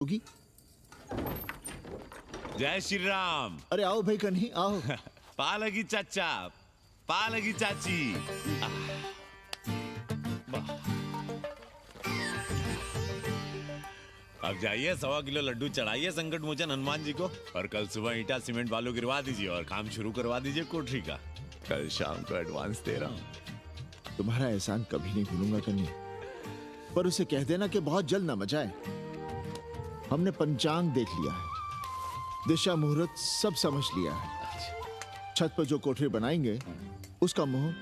होगी। जय श्री राम। अरे आओ भाई कन्ही आओ। पालगी चाचा, पालगी चाची। अब जाइए 1.25 किलो लड्डू चढ़ाइए संकट मोचन हनुमान जी को और कल सुबह ईटा सीमेंट बालू गिरवा दीजिए और काम शुरू करवा दीजिए कोठरी का। कल शाम को एडवांस दे रहा हूँ। तुम्हारा एहसान कभी नहीं भूलूंगा कन्ही, पर उसे कह देना कि बहुत जल्द न मचाए। हमने पंचांग देख लिया है, दिशा मुहूर्त सब समझ लिया है। छत पर जो कोठरी बनाएंगे उसका मुंह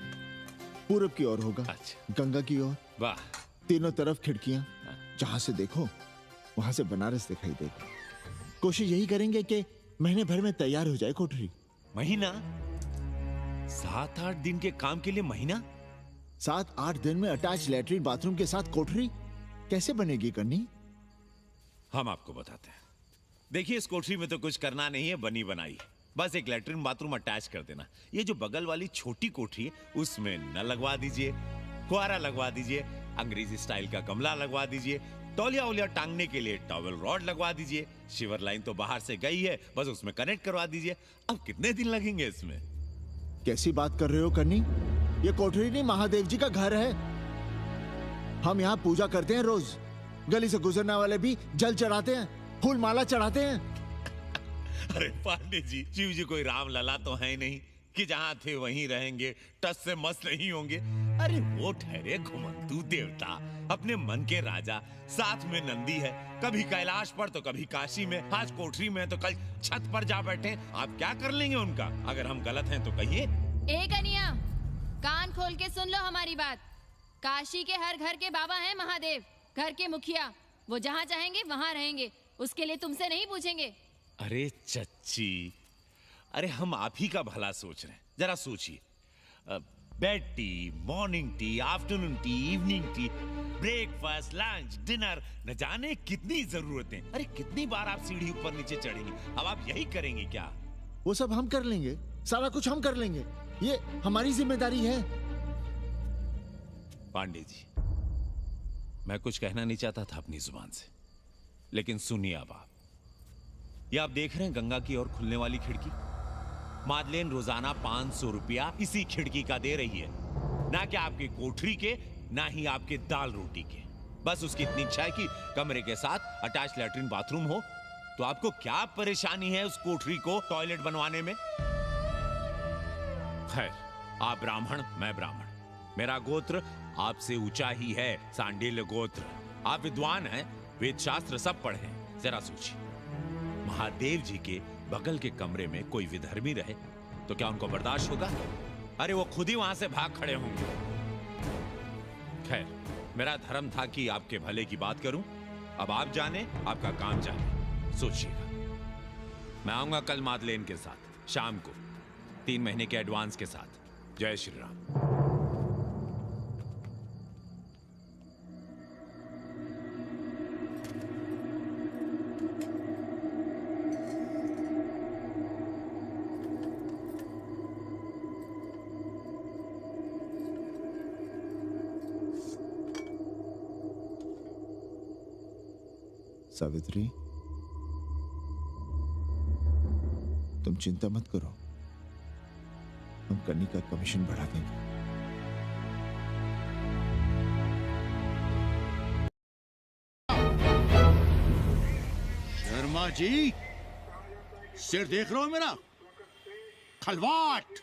पूरब की ओर होगा, गंगा की ओर। वाह। तीनों तरफ खिड़कियां, जहां से देखो वहां से बनारस दिखाई देगा। कोशिश यही करेंगे कि महीने भर में तैयार हो जाए कोठरी। महीना? 7-8 दिन के काम के लिए महीना? 7-8 दिन में अटैच लैट्रिन बाथरूम के साथ कोठरी कैसे बनेगी कन्नी? हम आपको बताते हैं। देखिए इस कोठरी में तो कुछ करना नहीं है, बनी बनाई। बस एक लैट्रिन बाथरूम अटैच कर देना। ये जो बगल वाली छोटी कोठरी है उसमें नल लगवा दीजिए, फुहारा लगवा दीजिए, अंग्रेजी स्टाइल का गमला लगवा दीजिए, तौलिया उलिया टांगने के लिए टॉवल रॉड लगवा दीजिए। शिवर लाइन तो बाहर से गई है, बस उसमें कनेक्ट करवा दीजिए। अब कितने दिन लगेंगे इसमें? कैसी बात कर रहे हो कन्नी? ये कोठरी नहीं, महादेव जी का घर है। हम यहाँ पूजा करते हैं रोज। गली से गुजरने वाले भी जल चढ़ाते हैं, फूल माला चढ़ाते हैं। अरे पांडे जी, शिव जी कोई राम लला तो है नहीं कि जहां थे वहीं रहेंगे, टस से मस नहीं होंगे। अरे वो ठहरे घुमंतू देवता, अपने मन के राजा, साथ में नंदी है। कभी कैलाश पर तो कभी काशी में, आज कोठरी में तो कल छत पर जा बैठे। आप क्या कर लेंगे उनका? अगर हम गलत हैं तो कहिए। ए कन्या, कान खोल के सुन लो हमारी बात। काशी के हर घर के बाबा हैं महादेव, घर के मुखिया। वो जहाँ चाहेंगे वहाँ रहेंगे, उसके लिए तुमसे नहीं पूछेंगे। अरे चच्ची, अरे हम आप ही का भला सोच रहे हैं। जरा सोचिए, bed tea, morning tea, afternoon T, evening tea, breakfast, lunch, dinner, न जाने कितनी जरूरतें। अरे कितनी बार आप सीढ़ी ऊपर नीचे चढ़ेंगे। अब आप यही करेंगे क्या? वो सब हम कर लेंगे, सारा कुछ हम कर लेंगे। ये हमारी जिम्मेदारी है। पांडे जी, मैं कुछ कहना नहीं चाहता था अपनी जुबान से, लेकिन सुनिए अब आप। ये आप देख रहे हैं गंगा की ओर खुलने वाली खिड़की? मादलेन रोजाना 500 रुपया इसी खिड़की का दे रही है। ना कि आपकी कोठरी के, ना ही आपके दाल रोटी के। बस उसकी इतनी इच्छा है कि कमरे के साथ अटैच लैट्रिन बाथरूम हो। तो आपको क्या परेशानी है उस कोठरी को टॉयलेट बनवाने में? खैर, आप ब्राह्मण, मैं ब्राह्मण। मेरा गोत्र आपसे ऊंचा ही है, सांडिल्य गोत्र। आप विद्वान हैं, वेद शास्त्र सब पढ़े हैं। जरा सोचिए, महादेव जी के बगल के कमरे में कोई विधर्मी रहे तो क्या उनको बर्दाश्त होगा? अरे वो खुद ही वहां से भाग खड़े होंगे। खैर, मेरा धर्म था कि आपके भले की बात करूं। अब आप जाने, आपका काम जाने। सोचिएगा। मैं आऊंगा कल मादलेन के साथ शाम को, 3 महीने के एडवांस के साथ। जय श्री राम। सावित्री, तुम चिंता मत करो, हम कन्नी का कमीशन बढ़ा देंगे। शर्मा जी, सिर देख रहे हो मेरा? खलवाट,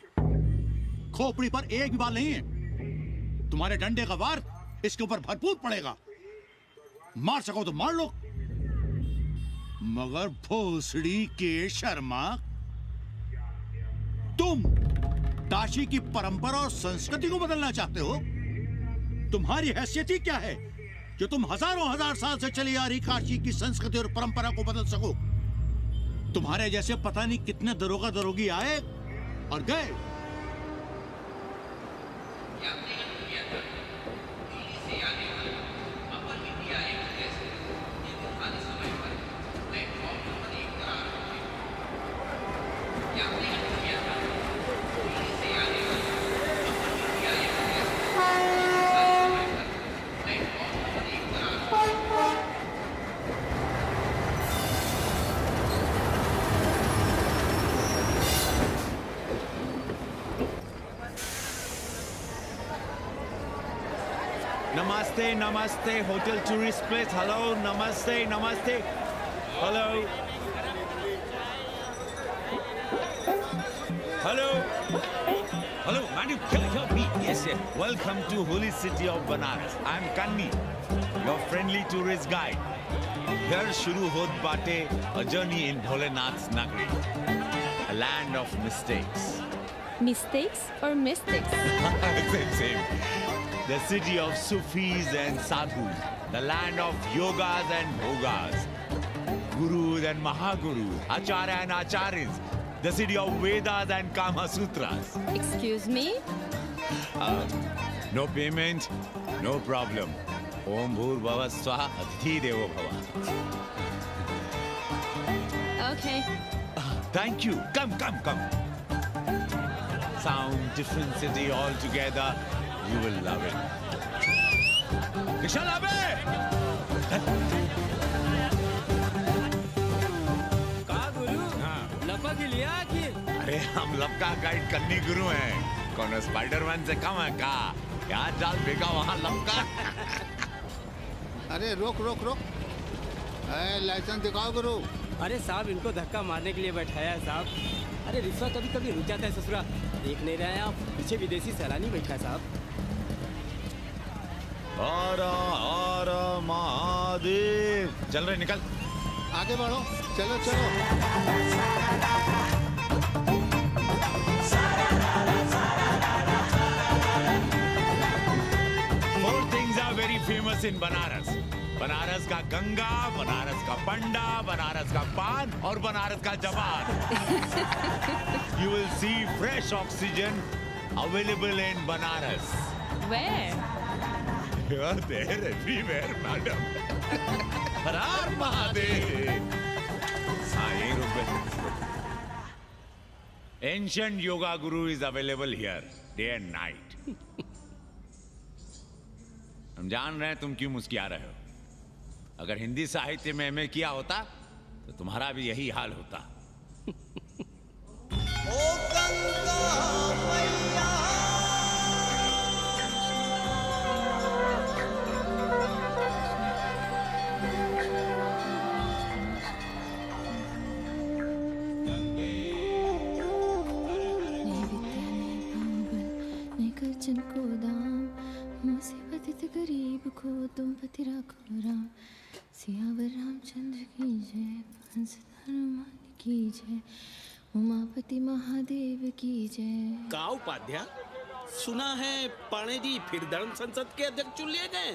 खोपड़ी पर एक भी बाल नहीं है। तुम्हारे डंडे का वार इसके ऊपर भरपूर पड़ेगा। मार सको तो मार लो, मगर भोसड़ी के शर्मा, तुम काशी की परंपरा और संस्कृति को बदलना चाहते हो? तुम्हारी हैसियत ही क्या है जो तुम हजारों हजार साल से चली आ रही काशी की संस्कृति और परंपरा को बदल सको? तुम्हारे जैसे पता नहीं कितने दरोगा दरोगी आए और गए। Namaste, namaste, hotel tourist place. Hello, namaste, namaste. Hello. Hello. Hello, man, you can hear me. Yes, yes. Welcome to holy city of Banaras. I'm Kanni, your friendly tourist guide. Here shuru hot baate, a journey in Bholenath's Nagari, a land of mistakes. Mistakes or mystics? Same. The city of Sufis and Sadhus, the land of yogas and bhogas, gurus and mahagurus, acharya and acharyas, the city of Vedas and Kama Sutras. Excuse me? No payment, no problem. Om Bhur Bhava Swaha Adhi Devo Bhava. Okay. Thank you. Come. Sound, different city altogether. You will love it. Nishan Abe! का गुरु लपक लिया कि अरे हम लपका guide करनी गुरु हैं। कौन स्पाइडरमैन से कम है का? क्या जाल फेंका वहाँ लपका? अरे रोक लाइसेंस दिखाओ गुरु। अरे साहब इनको धक्का मारने के लिए बैठाया है साहब। अरे रिश्वा कभी रुक जाता है ससुरा। देख नहीं रहे हैं आप, पीछे विदेशी सैलानी बैठा है साहब। हर महादेव। चल रहे निकल। आगे बढ़ो, चलो। Four things are very famous in Banaras. Banaras का गंगा, बनारस का पंडा, बनारस का पान और बनारस का जवान. You will see fresh oxygen available in Banaras. Where? You are there everywhere, madam. हर हर महादेव. हाँ, यही रुक गए. Ancient yoga guru is available here, day and night. हम जान रहे हैं तुम क्यों मुस्कुरा रहे हो. अगर हिंदी साहित्य में एमए किया होता तो तुम्हारा भी यही हाल होता. ओ गंगा मैया. को दाम मुसीबत गरीब को तुम पति राखो राम. सियावर रामचंद्र की जय, हंस हनुमान की जय, उमापति महादेव की जय. का उपाध्याय सुना है पाणे जी फिर धर्म संसद के अध्यक्ष चुन लिए गए.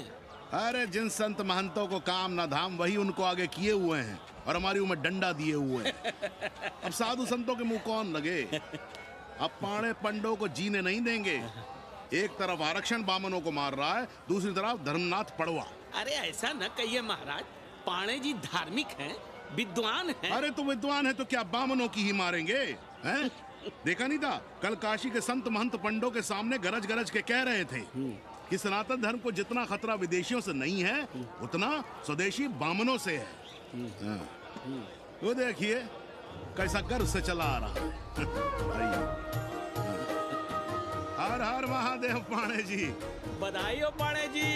अरे जिन संत महंतों को काम न धाम वही उनको आगे किए हुए हैं और हमारी उम्र डंडा दिए हुए हैं. अब साधु संतों के मुंह कौन लगे. अब पाणे पंडों को जीने नहीं देंगे. एक तरफ आरक्षण बामनों को मार रहा है, दूसरी तरफ धर्मनाथ पड़वा. अरे ऐसा न कहिए महाराज, पाणे जी धार्मिक हैं, विद्वान हैं. अरे तो विद्वान है तो क्या बामनों की ही मारेंगे हैं? देखा नहीं था कल काशी के संत महंत पंडों के सामने गरज गरज के कह रहे थे कि सनातन धर्म को जितना खतरा विदेशियों से नहीं है उतना स्वदेशी बामनों से है. वो देखिए कैसा गर्व से चला आ रहा. हर हर महादेव पाणे जी. बधाई हो पाणे जी.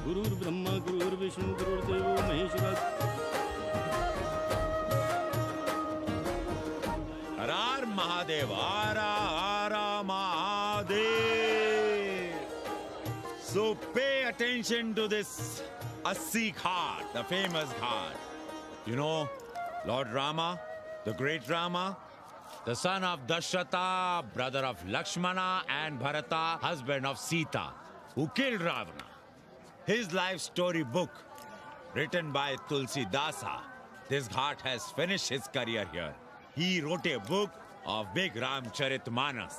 गुरुर् ब्रह्मा गुरुर्विष्णु गुरुर्देवो महेश्वर. हर हर महादेव. हर हर Mahadev. So pay attention to this Assi Ghat, the famous ghat. You know, Lord Rama, the great Rama, the son of Dashrata, brother of Lakshmana and Bharata, husband of Sita, who killed Ravana. His life story book, written by Tulsi Dasa, this ghat has finished his career here. He wrote a book of big Ramcharitmanas.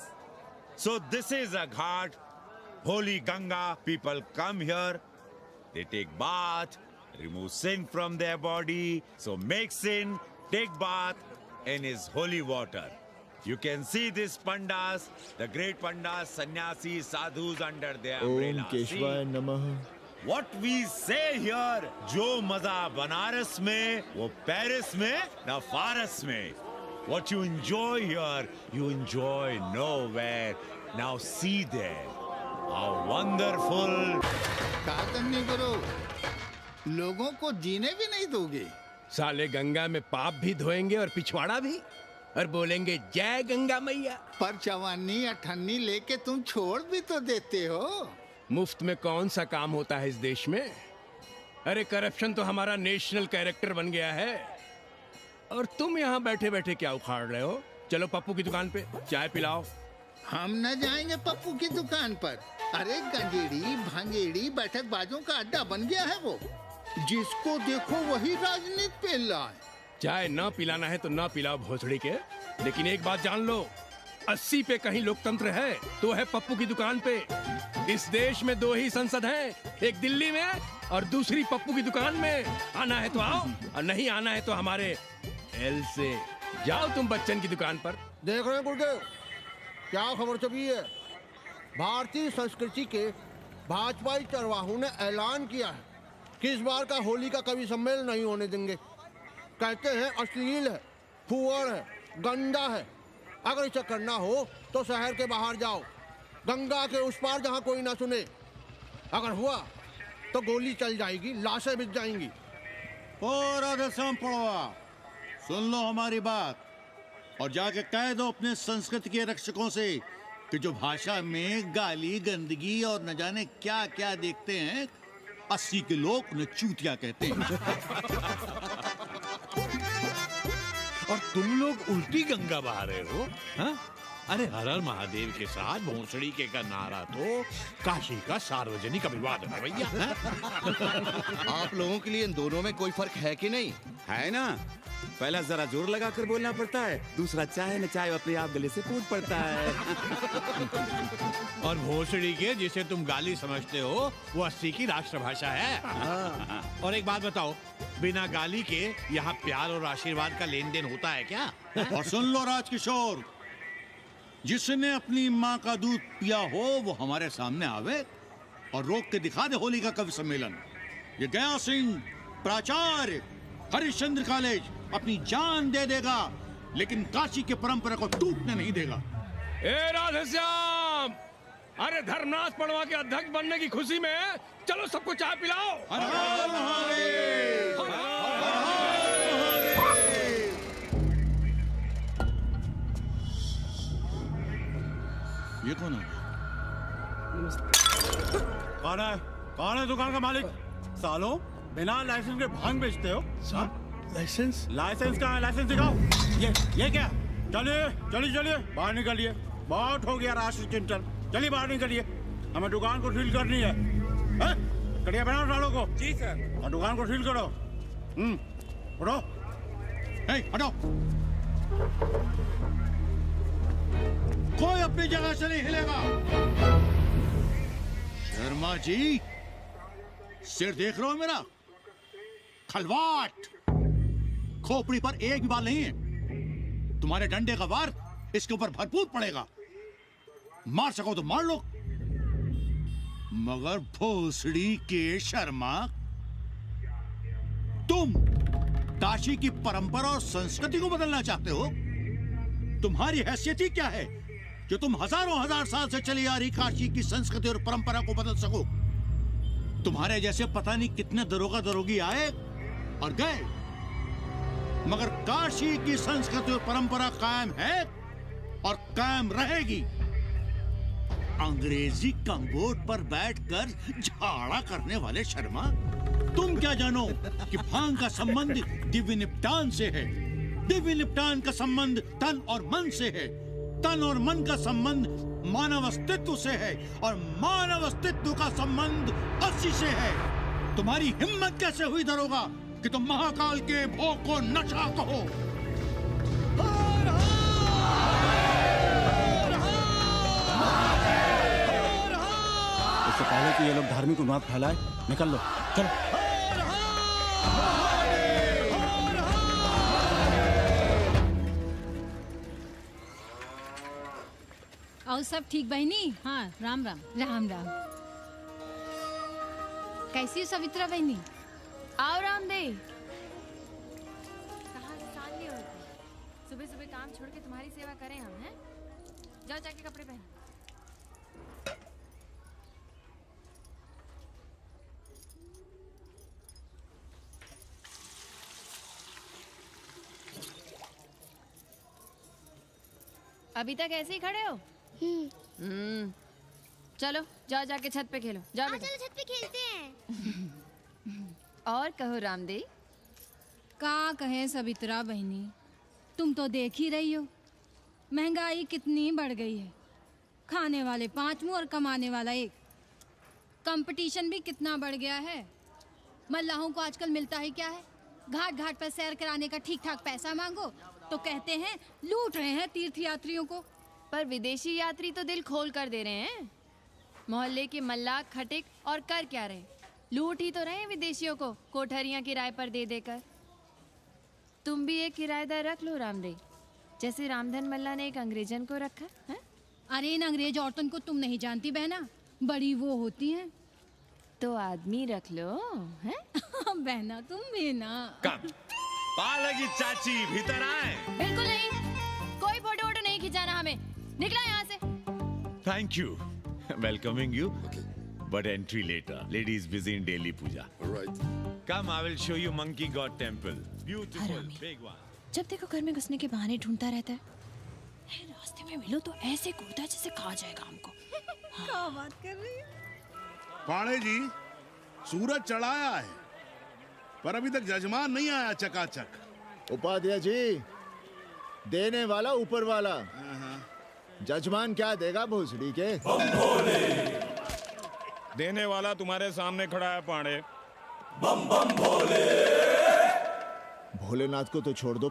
So this is a ghat, holy Ganga. People come here, they take bath, remove sin from their body. So make sin, take bath in his holy water. You can see these pandas, the great pandas, sannyasis, sadhus under their umbrella. ओम केशवाय नमः. What we say here, जो मजा बनारस में, वो Paris में, न फारस में. What you enjoy here, you enjoy nowhere. Now see there. How wonderful. नहीं करो, लोगों को जीने भी नहीं दोगे। साले गंगा में पाप भी धोएंगे और पिछवाड़ा भी, और बोलेंगे जय गंगा मैया। पर चवानी अठन्नी लेके तुम छोड़ भी तो देते हो। मुफ्त में कौन सा काम होता है इस देश में? अरे करप्शन तो हमारा नेशनल कैरेक्टर बन गया है। और तुम यहाँ बैठे बैठे क्या उखाड़ रहे हो? चलो पप्पू की दुकान पे चाय पिलाओ। हम न जाएंगे पप्पू की दुकान पर। अरे गंजेड़ी भांगेड़ी बैठक बाजों का अड्डा बन गया है वो। जिसको देखो वही राजनीति पे लाए। चाय न पिलाना है तो न पिलाओ भोसड़ी के, लेकिन एक बात जान लो, 80 पे कहीं लोकतंत्र है तो है पप्पू की दुकान पे। इस देश में 2 ही संसद हैं, एक दिल्ली में और दूसरी पप्पू की दुकान में। आना है तो आओ और नहीं आना है तो हमारे एल से जाओ तुम बच्चन की दुकान पर। देख रहे हैं गुरुदेव, क्या खबर छपी है? भारतीय संस्कृति के भाजपाई चरवाहों ने ऐलान किया है कि इस बार का होली का कवि सम्मेलन नहीं होने देंगे। कहते हैं अश्लील है, फुअर है, गंदा है। अगर इसे करना हो तो शहर के बाहर जाओ, गंगा के उस पार जहाँ कोई ना सुने। अगर हुआ तो गोली चल जाएगी, लाशें बिक जाएंगी। और राधेश्याम पड़वा, सुन लो हमारी बात और जाके कह दो अपने संस्कृति के रक्षकों से कि जो भाषा में गाली गंदगी और न जाने क्या क्या देखते हैं, 80 के लोग उन्हें चूतिया कहते हैं। और तुम लोग उल्टी गंगा बहा रहे हो, हाँ? अरे हर हर महादेव के साथ भोंसड़ी के का नारा तो काशी का सार्वजनिक अभिवादन है भैया। आप लोगों के लिए इन दोनों में कोई फर्क है कि नहीं? है ना, पहला जरा जोर लगाकर बोलना पड़ता है, दूसरा चाहे न चाहे अपने आप गले से फूट पड़ता है। और भोसड़ी के जिसे तुम गाली समझते हो वो 80 की राष्ट्रभाषा है। और एक बात बताओ, बिना गाली के यहाँ प्यार और आशीर्वाद का लेन देन होता है क्या? और सुन लो राजकिशोर, जिसने अपनी माँ का दूध पिया हो वो हमारे सामने आवे और रोक के दिखा दे होली का कवि सम्मेलन। ये गया सिंह प्राचार्य हरिश्चंद्र कॉलेज अपनी जान दे देगा, लेकिन काशी के परंपरा को टूटने नहीं देगा। ए राधेश्याम, अरे धर्मनाथ पड़वा के अध्यक्ष बनने की खुशी में चलो सबको चाय पिलाओ। हर हर महादेव, हर हर महादेव। ये कौन है? कौन है दुकान का मालिक? सालों बिना लाइसेंस के भांग बेचते हो? लाइसेंस? लाइसेंस कहाँ है? लाइसेंस दिखाओ। ये क्या? चलिए चलिए चलिए बाहर निकलिए, बहुत हो गया राष्ट्र चिंतन। चलिए बाहर निकलिए, हमें दुकान को सील करनी है। कड़िया बनाओ सालों को। जी सर। और दुकान को सील करो। उठो, हटो। कोई अपनी जगह से नहीं हिलेगा। शर्मा जी, सिर देख रहे हो मेरा? खलवाट, खोपड़ी पर एक भी बाल नहीं है। तुम्हारे डंडे का वार इसके ऊपर भरपूर पड़ेगा। मार सको तो मार लो, मगर भोसड़ी के शर्मा, तुम काशी की परंपरा और संस्कृति को बदलना चाहते हो? तुम्हारी हैसियत ही क्या है जो तुम हजारों हजार साल से चली आ रही काशी की संस्कृति और परंपरा को बदल सको? तुम्हारे जैसे पता नहीं कितने दरोगा दरोगी आए और गए, मगर काशी की संस्कृति और परंपरा कायम है और कायम रहेगी। अंग्रेजी कम्बोर्ड पर बैठकर झाड़ा करने वाले शर्मा, तुम क्या जानो कि भांग का संबंध दिव्य निपटान से है। दिव्य निपटान का संबंध तन और मन से है। तन और मन का संबंध मानव अस्तित्व से है और मानव अस्तित्व का संबंध 80 से है। तुम्हारी हिम्मत कैसे हुई दरोगा कि तुम महाकाल के भोग को नशा कहो? इससे पहले कि ये लोग धार्मिक उन्माद फैलाए, निकल लो, चलो। और सब ठीक बहनी? हाँ, राम राम। राम राम। कैसी हो सवित्रा बहनी? आओ रामदेव। कहाँ से साल लिए होते? सुबह सुबह काम छोड़ के तुम्हारी सेवा करें हम, हैं? जाओ जाके कपड़े पहनो। अभी तक ऐसे ही खड़े हो? चलो जाओ, जाके छत पे खेलो। जाओ बेटा। चलो छत पे खेलते हैं। और कहो रामदेव। का कहे सवित्रा बहनी, तुम तो देख ही रही हो महंगाई कितनी बढ़ गई है। खाने वाले 5 मुंह और कमाने वाला 1। कंपटीशन भी कितना बढ़ गया है। मल्लाहों को आजकल मिलता ही क्या है? घाट घाट पर सैर कराने का ठीक ठाक पैसा मांगो तो कहते हैं लूट रहे हैं तीर्थ यात्रियों को। पर विदेशी यात्री तो दिल खोल कर दे रहे हैं। मोहल्ले के मल्लाह खटिक और कर क्या रहे? लूट ही तो रहे हैं विदेशियों को कोठरियां किराए पर दे देकर। तुम भी एक किराएदार रख लो रामदेव, जैसे रामधन मल्ला ने एक अंग्रेजन को रखा है। अरे इन अंग्रेज औरतों को तुम नहीं जानती बहना, बड़ी वो होती हैं। तो आदमी रख लो हैं? बहना तुम भी ना। पालकी चाची भीतर आए। बिल्कुल नहीं, कोई फोटो वोटो नहीं खिंचाना हमें। निकला यहाँ से। Thank you. Welcoming you. But entry later. Ladies busy in daily puja. All right. Come, I will show you Monkey God Temple. Beautiful, big one. जब देखो घर में घुसने के बहाने ढूंढता रहता है। रास्ते में मिलो तो ऐसे कूदता है जैसे खा जाएगा हमको। क्या बात कर रही है? पाणे जी, सूरज चढ़ाया है पर अभी तक जजमान नहीं आया चकाचक। उपाध्याय जी, देने वाला ऊपर वाला। जजमान क्या देगा भोसड़ी के? देने वाला तुम्हारे सामने खड़ा है पांडे। बम बम भोले। भोलेनाथ को तो छोड़ दो,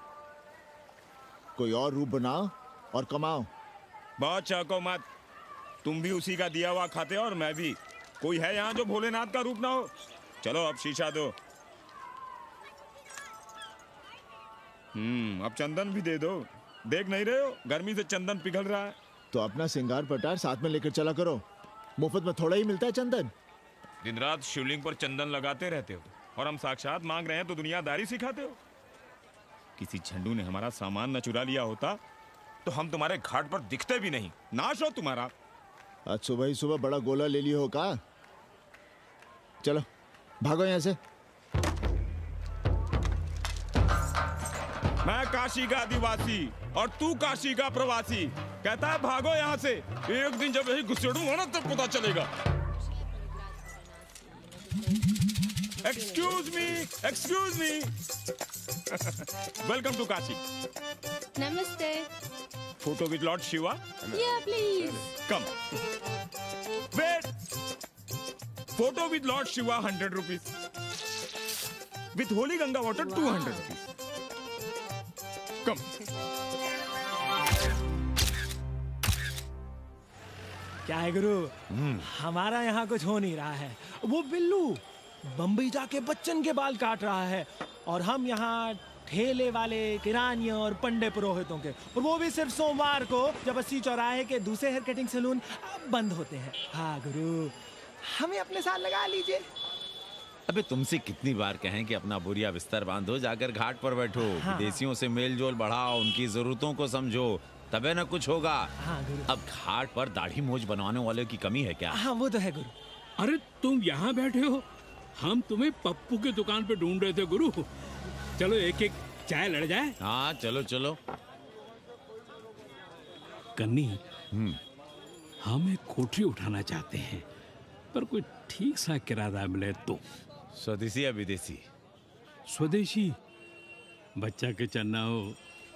कोई और रूप बनाओ और कमाओ। बहुत चाको मत, तुम भी उसी का दिया हुआ खाते हो और मैं भी। कोई है यहाँ जो भोलेनाथ का रूप ना हो? चलो अब शीशा दो। अब चंदन भी दे दो। देख नहीं रहे हो गर्मी से चंदन पिघल रहा है। तो अपना सिंगार पटार साथ में लेकर चला करो, मुफ्त में थोड़ा ही मिलता है चंदन। दिन रात शिवलिंग पर चंदन लगाते रहते हो और हम साक्षात मांग रहे हैं तो दुनियादारी सिखाते हो। किसी झंडू ने हमारा सामान न चुरा लिया होता तो हम तुम्हारे घाट पर दिखते भी नहीं। नाश हो तुम्हारा। आज सुबह ही सुबह बड़ा गोला ले लियो हो का? चलो भागो यहाँ से। मैं काशी का आदिवासी और तू काशी का प्रवासी। कहता है भागो यहाँ से। एक दिन जब यही घुसेड़ूंगा ना तब पता चलेगा। Excuse me. Welcome to Kashi. नमस्ते। Photo with lord Shiva? Yeah, please. Come. Wait. Photo with lord Shiva 100 rupees. With holy Ganga water 200 rupees. Come. क्या है गुरु, हमारा यहाँ कुछ हो नहीं रहा है। वो बिल्लू बम्बई जाके बच्चन के बाल काट रहा है और हम यहाँ ठेले वाले, किरानियों और पंडे पुरोहितों के, और वो भी सिर्फ सोमवार को जब 80 चौराहे के दूसरे हेयर कटिंग सैलून बंद होते हैं। हाँ गुरु, हमें अपने साथ लगा लीजिए। अबे तुमसे कितनी बार कहें कि अपना बोरिया बिस्तर बांधो, जाकर घाट पर बैठो। हाँ। विदेशियों से मेल जोल बढ़ाओ, उनकी जरूरतों को समझो, तबे ना कुछ होगा। हाँ गुरु। अब घाट पर दाढ़ी मूछ बनवाने वाले की कमी है क्या? हाँ वो तो है गुरु। अरे तुम यहाँ बैठे हो, हम तुम्हें पप्पू की दुकान पे ढूंढ रहे थे गुरु। चलो एक एक चाय लड़ जाए। हाँ चलो चलो। कन्नी, हम एक कोठरी उठाना चाहते हैं पर कोई ठीक सा किराया मिले तो। स्वदेशी या विदेशी? स्वदेशी। बच्चा के चन्ना हो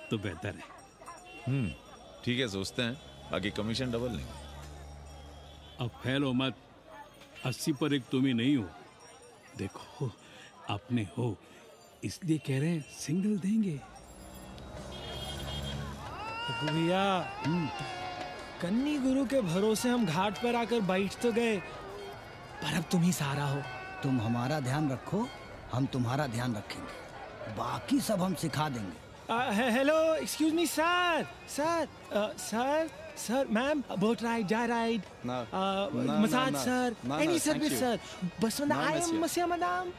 तो बेहतर है। ठीक है, सोचते हैं, बाकी कमीशन डबल नहीं। अब फैलो मत, 80 पर एक तुम ही नहीं हो। देखो अपने हो इसलिए कह रहे हैं, सिंगल देंगे। भैया, कन्नी गुरु के भरोसे हम घाट पर आकर बैठ तो गए, पर अब तुम ही सहारा हो। तुम हमारा ध्यान रखो, हम तुम्हारा ध्यान रखेंगे, बाकी सब हम सिखा देंगे। Hello, excuse me sir. Sir, ma'am, boat ride, जा ride, massage sir, any service sir. बस आई एम मसिया मैडम।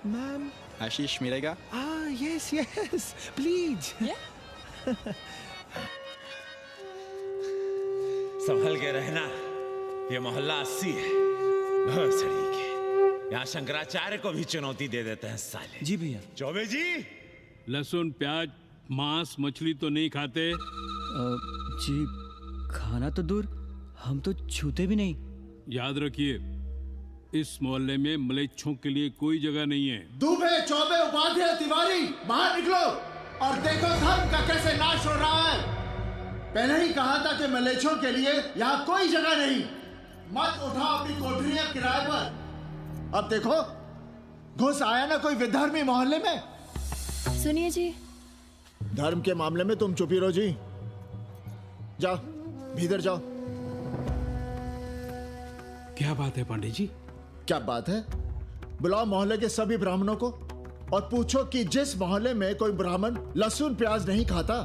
मैम, आशीष मिलेगा? Yes, please. संभल के रहना, ये मोहल्ला 80 है। सड़ी के यहाँ शंकराचार्य को भी चुनौती दे देते हैं साले। जी भैया। चौबे जी, लहसुन, प्याज, मांस, मछली तो नहीं खाते? जी खाना तो दूर, हम तो छूते भी नहीं। याद रखिए, इस मोहल्ले में मलेच्छों के लिए कोई जगह नहीं है। दुबे, चौबे, उपाध्याय, तिवारी, बाहर निकलो और देखो धर्म का कैसे नाश हो रहा है। पहले ही कहा था कि मलेच्छों के लिए यहाँ कोई जगह नहीं। मत उठाओ अपनी कोठरियां किराए पर। अब देखो घुस आया ना कोई विधर्मी मोहल्ले में। सुनिए जी, धर्म के मामले में तुम चुप ही रहो जी। जाओ भीतर जाओ। क्या बात है पंडित जी? क्या बात है? बुलाओ मोहल्ले के सभी ब्राह्मणों को और पूछो कि जिस मोहल्ले में कोई ब्राह्मण लहसुन प्याज नहीं खाता,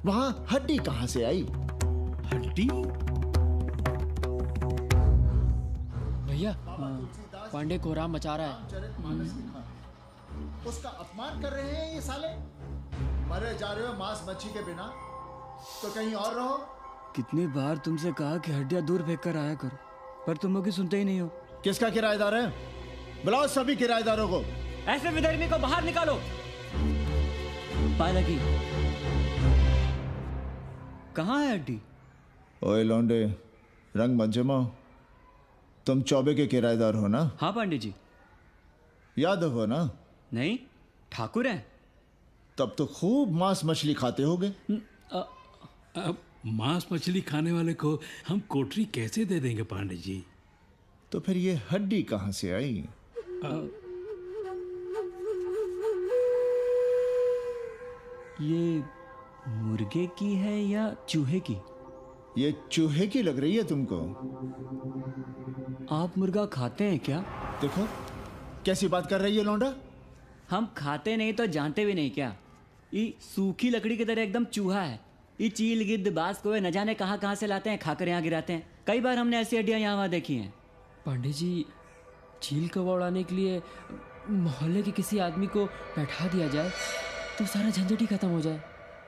वहां हड्डी कहां से आई? हड्डी? भैया, पांडे कोहराम मचा रहा है। उसका अपमान कर रहे हैं ये साले। मरे जा रहे हो मांस मच्छी के बिना, तो कहीं और रहो। कितनी बार तुमसे कहा कि हड्डियां दूर फेंक कर आया करो, पर तुम लोग सुनते ही नहीं हो। किसका किराएदार है? बुलाओ सभी किराएदारों को। ऐसे विधर्मी को बाहर निकालो। पालकी, कहाँ है हड्डी? ओए लौंडे, रंग मत जमाओ। तुम चौबे के किराएदार हो ना? हाँ पंडित जी। यादव हो ना? नहीं, ठाकुर हैं। तब तो खूब मांस मछली खाते होगे। अब मांस मछली खाने वाले को हम कोठरी कैसे दे देंगे पांडे जी? तो फिर ये हड्डी कहां से आई? ये मुर्गे की है या चूहे की? ये चूहे की लग रही है तुमको। आप मुर्गा खाते हैं क्या? देखो कैसी बात कर रही है लौंडा। हम खाते नहीं तो जानते भी नहीं क्या? ये सूखी लकड़ी की तरह एकदम चूहा है। ये चील गिद्ध बाज कोए न जाने कहाँ से लाते हैं, खाकर यहाँ गिराते हैं। कई बार हमने ऐसी हड्डियाँ यहाँ वहाँ देखी हैं। पांडे जी, चील कौवा उड़ाने के लिए मोहल्ले के किसी आदमी को बैठा दिया जाए तो सारा झंझट ही खत्म हो जाए।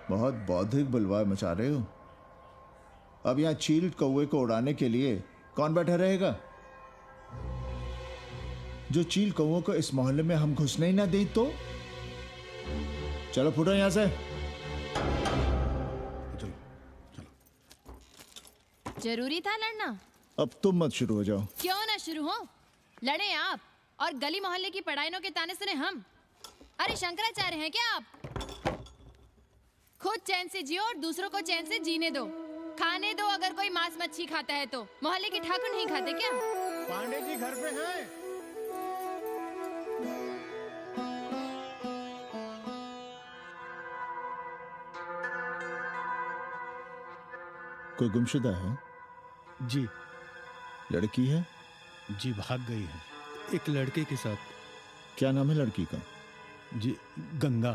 बहुत बौद्धिक बुलवा मचा रहे हो। अब यहाँ चील कौवे को उड़ाने के लिए कौन बैठा रहेगा? जो चील कौवों को इस मोहल्ले में हम घुसने ही ना दें तो? चलो फुटो यहाँ से। जरूरी था लड़ना? अब तुम मत शुरू हो जाओ। क्यों ना शुरू हो? लड़े आप और गली मोहल्ले की पढ़ाइयों के ताने सुने हम। अरे शंकराचार्य हैं क्या आप? खुद चैन से जियो और दूसरों को चैन से जीने दो। खाने दो अगर कोई मांस मच्छी खाता है तो। मोहल्ले के ठाकुर नहीं खाते क्या? पांडे जी घर पे हैं? कोई गुमशुदा है? जी। लड़की है? जी भाग गई है एक लड़के के साथ। क्या नाम है लड़की का? जी गंगा।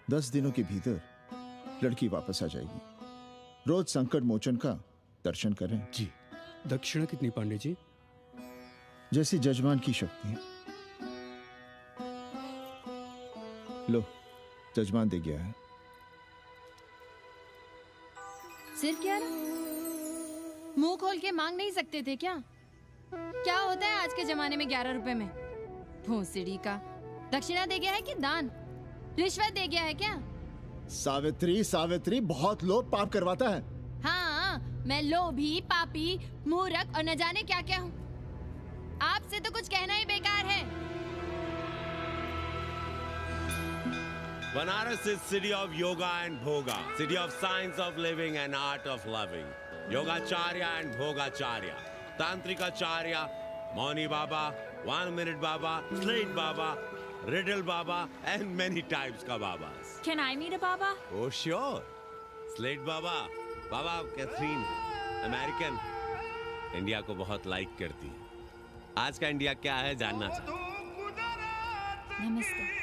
10 दिनों के भीतर लड़की वापस आ जाएगी। रोज संकट मोचन का दर्शन करें। जी। दक्षिणा कितनी पांडे जी? जैसी जजमान की शक्ति। लो जजमान दे गया है। सिर क्या रहा? मुंह खोल के मांग नहीं सकते थे क्या? क्या होता है आज के जमाने में 11 रुपए में? भोंसड़ी का। दक्षिणा दे गया है कि दान? रिश्वत दे गया है क्या? सावित्री, सावित्री बहुत लोभ पाप करवाता है। हाँ, मैं लोभी, पापी, मूर्ख और न जाने क्या क्या हूँ। आपसे तो कुछ कहना ही बेकार है। Banaras is city of yoga and bhoga, city of science of living and art of loving. Yogacharya and Bhogacharya, Tantrikacharya, Mauni Baba, 1 Minute Baba, Slate Baba, Riddle Baba, and many types ka Babas. Can I meet a Baba? Oh sure, Slate Baba, Baba Catherine, American, India को बहुत like करती है। आज का India क्या है जानना चाहता हूँ। नमस्ते।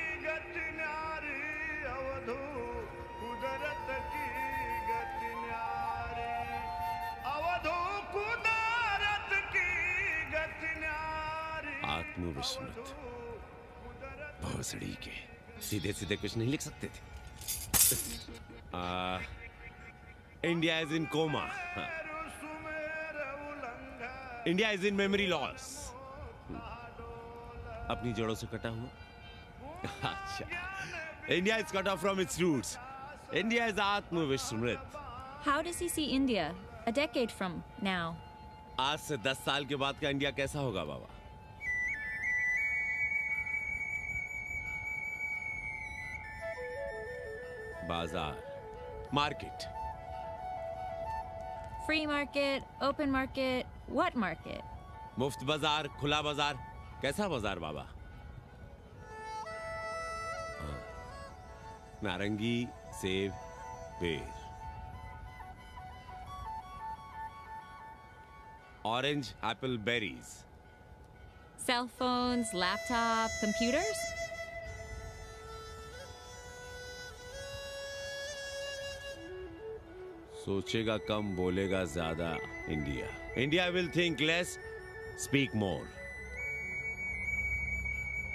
आत्मविस्मृत भोसड़ी के सीधे सीधे कुछ नहीं लिख सकते थे। India is in coma. India is in memory loss. अपनी जड़ों से कटा हुआ। अच्छा, India is cut off from its roots. India is Atma Vishmrit. How does he see India a decade from now? आज से 10 साल के बाद का इंडिया कैसा होगा बाबा? बाजार, market. Free market, open market, what market? मुफ्त बाजार, खुला बाजार, कैसा बाजार बाबा? नारंगी, सेब, बेर. Orange, apple, berries. Cell phones, laptop, computers? सोचेगा कम, बोलेगा ज्यादा. India. India will think less, speak more.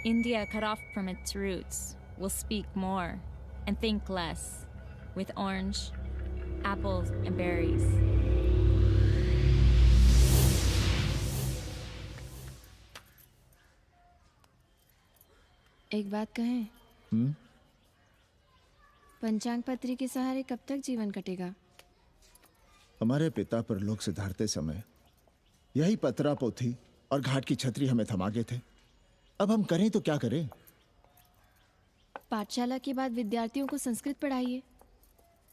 India, cut off from its roots, will speak more and think less, with orange, apples, and berries. एक बात कहें? पंचांग पत्री के सहारे कब तक जीवन कटेगा? हमारे पिता परलोक से धारते समय यही पतरा पोथी और घाट की छतरी हमें थमा गए थे. अब हम करें तो क्या करें? पाठशाला के बाद विद्यार्थियों को संस्कृत पढ़ाइए.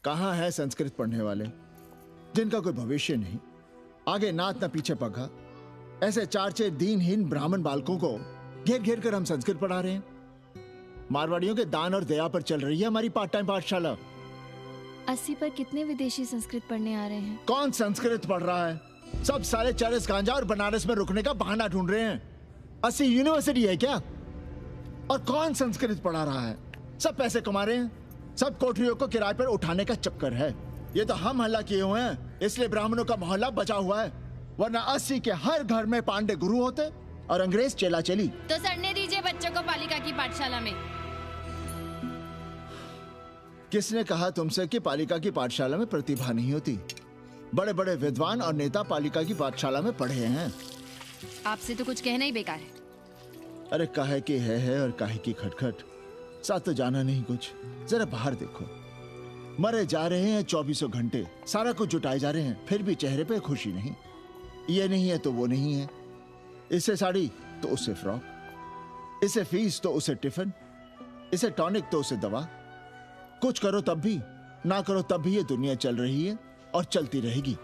कहाँ है संस्कृत पढ़ने वाले जिनका कोई भविष्य नहीं, आगे नात न पीछे पगा. ऐसे 4 दीनहीन ब्राह्मण बालकों को घेर घेर कर हम संस्कृत पढ़ा रहे हैं. मारवाड़ियों के दान और दया पर चल रही है हमारी पार्ट टाइम पाठशाला. 80 पर कितने विदेशी संस्कृत पढ़ने आ रहे हैं? कौन संस्कृत पढ़ रहा है? सब सारे चरस गांजा और बनारस में रुकने का बहाना ढूंढ रहे हैं. 80 यूनिवर्सिटी है क्या? और कौन संस्कृत पढ़ा रहा है? सब पैसे कमा रहे हैं. सब कोठरियों को किराए पर उठाने का चक्कर है. ये तो हम हल्ला किए हुए हैं, इसलिए ब्राह्मणों का मोहल्ला बचा हुआ है. वरना 80 के हर घर में पांडे गुरु होते और अंग्रेज चेला चली. तो सड़ने दीजिए बच्चों को पालिका की पाठशाला में. किसने कहा तुमसे कि पालिका की पाठशाला में प्रतिभा नहीं होती? बड़े बड़े विद्वान और नेता पालिका की पाठशाला में पढ़े हैं. आपसे तो कुछ कहना ही बेकार है. अरे काहे की है और काहे की खटखट. साथ तो जाना नहीं कुछ. जरा बाहर देखो, मरे जा रहे हैं 24 घंटे, सारा कुछ जुटाए जा रहे हैं, फिर भी चेहरे पे खुशी नहीं. ये नहीं है तो वो नहीं है, इससे साड़ी तो उससे फ्रॉक, इसे फीस तो उसे टिफिन, इसे टॉनिक तो उसे दवा. कुछ करो तब भी, ना करो तब भी ये दुनिया चल रही है और चलती रहेगी.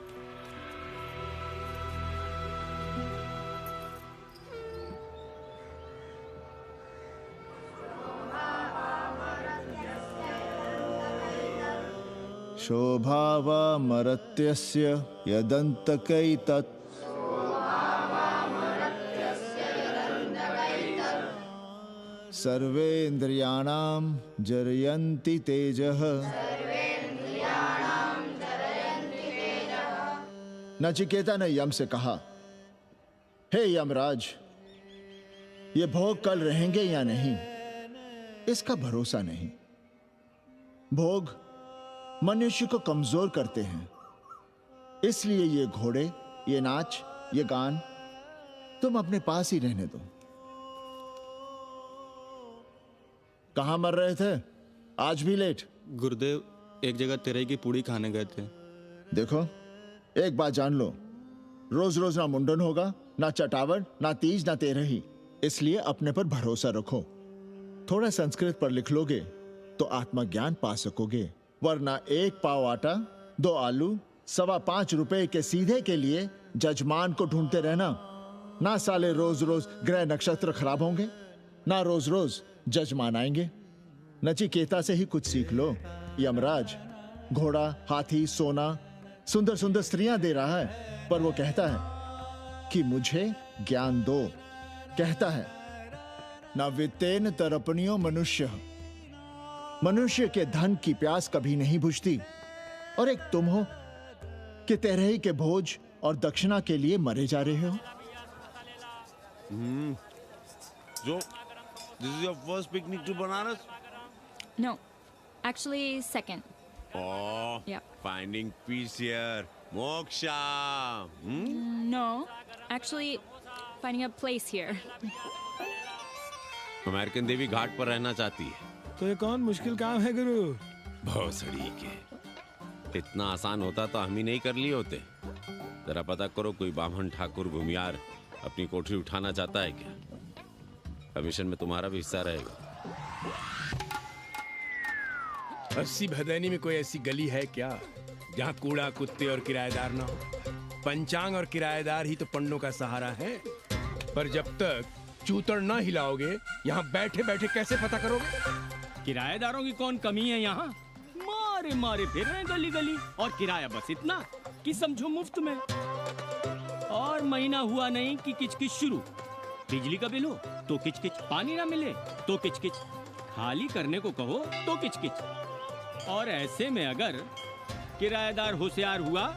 शोभावा मरत्यस्य यदन्तकैतत् सर्वेन्द्रियाणां जरयन्ति तेजः. नचिकेता ने यम से कहा, हे यमराज, ये भोग कल रहेंगे या नहीं इसका भरोसा नहीं. भोग मनुष्य को कमजोर करते हैं, इसलिए ये घोड़े, ये नाच, ये गान तुम अपने पास ही रहने दो. कहां मर रहे थे? आज भी लेट. गुरुदेव, एक जगह तेरई की पूड़ी खाने गए थे. देखो, एक बात जान लो, रोज रोज ना मुंडन होगा, ना चटावट, ना तीज, ना तेरही. इसलिए अपने पर भरोसा रखो. थोड़ा संस्कृत पर लिख लोगे तो आत्मज्ञान पा सकोगे. वरना 1 पाव आटा, 2 आलू, 5.25 रुपए के सीधे के लिए जजमान को ढूंढते रहना. ना साले रोज रोज ग्रह नक्षत्र खराब होंगे, ना रोज रोज जजमान आएंगे. नचिकेता से ही कुछ सीख लो. यमराज घोड़ा, हाथी, सोना, सुंदर सुंदर स्त्रियां दे रहा है, पर वो कहता है कि मुझे ज्ञान दो. कहता है ना वित्तेन तरपणियो मनुष्य. मनुष्य के धन की प्यास कभी नहीं बुझती. और एक तुम हो कि तेरही के भोज और दक्षिणा के लिए मरे जा रहे हो. So, this is your first picnic to Banaras? No, actually second. Oh, Yeah. finding peace here. Moksha. No, actually finding a place here. American देवी घाट पर रहना चाहती है. तो ये कौन मुश्किल काम है गुरु? भौसड़ी के, इतना आसान होता तो हम ही नहीं कर लिए होते। जरा पता करो कोई बामन ठाकुर भूमियार अपनी कोठरी उठाना चाहता है क्या? कमीशन में तुम्हारा भी हिस्सा रहेगा। 80 भदैनी में कोई ऐसी गली है क्या जहाँ कूड़ा, कुत्ते और किराएदार ना हो? पंचांग और किराएदार ही तो पंडों का सहारा है। पर जब तक चूतड़ ना हिलाओगे, यहाँ बैठे बैठे कैसे पता करोगे? किराएदारों की कौन कमी है यहाँ? मारे मारे फिर रहे गली गली, और किराया बस इतना कि समझो मुफ्त में। और महीना हुआ नहीं कि किचकिच शुरू। बिजली का बिल हो तो किचकिच, पानी ना मिले तो किचकिच, खाली करने को कहो तो किचकिच। और ऐसे में अगर किराएदार होशियार हुआ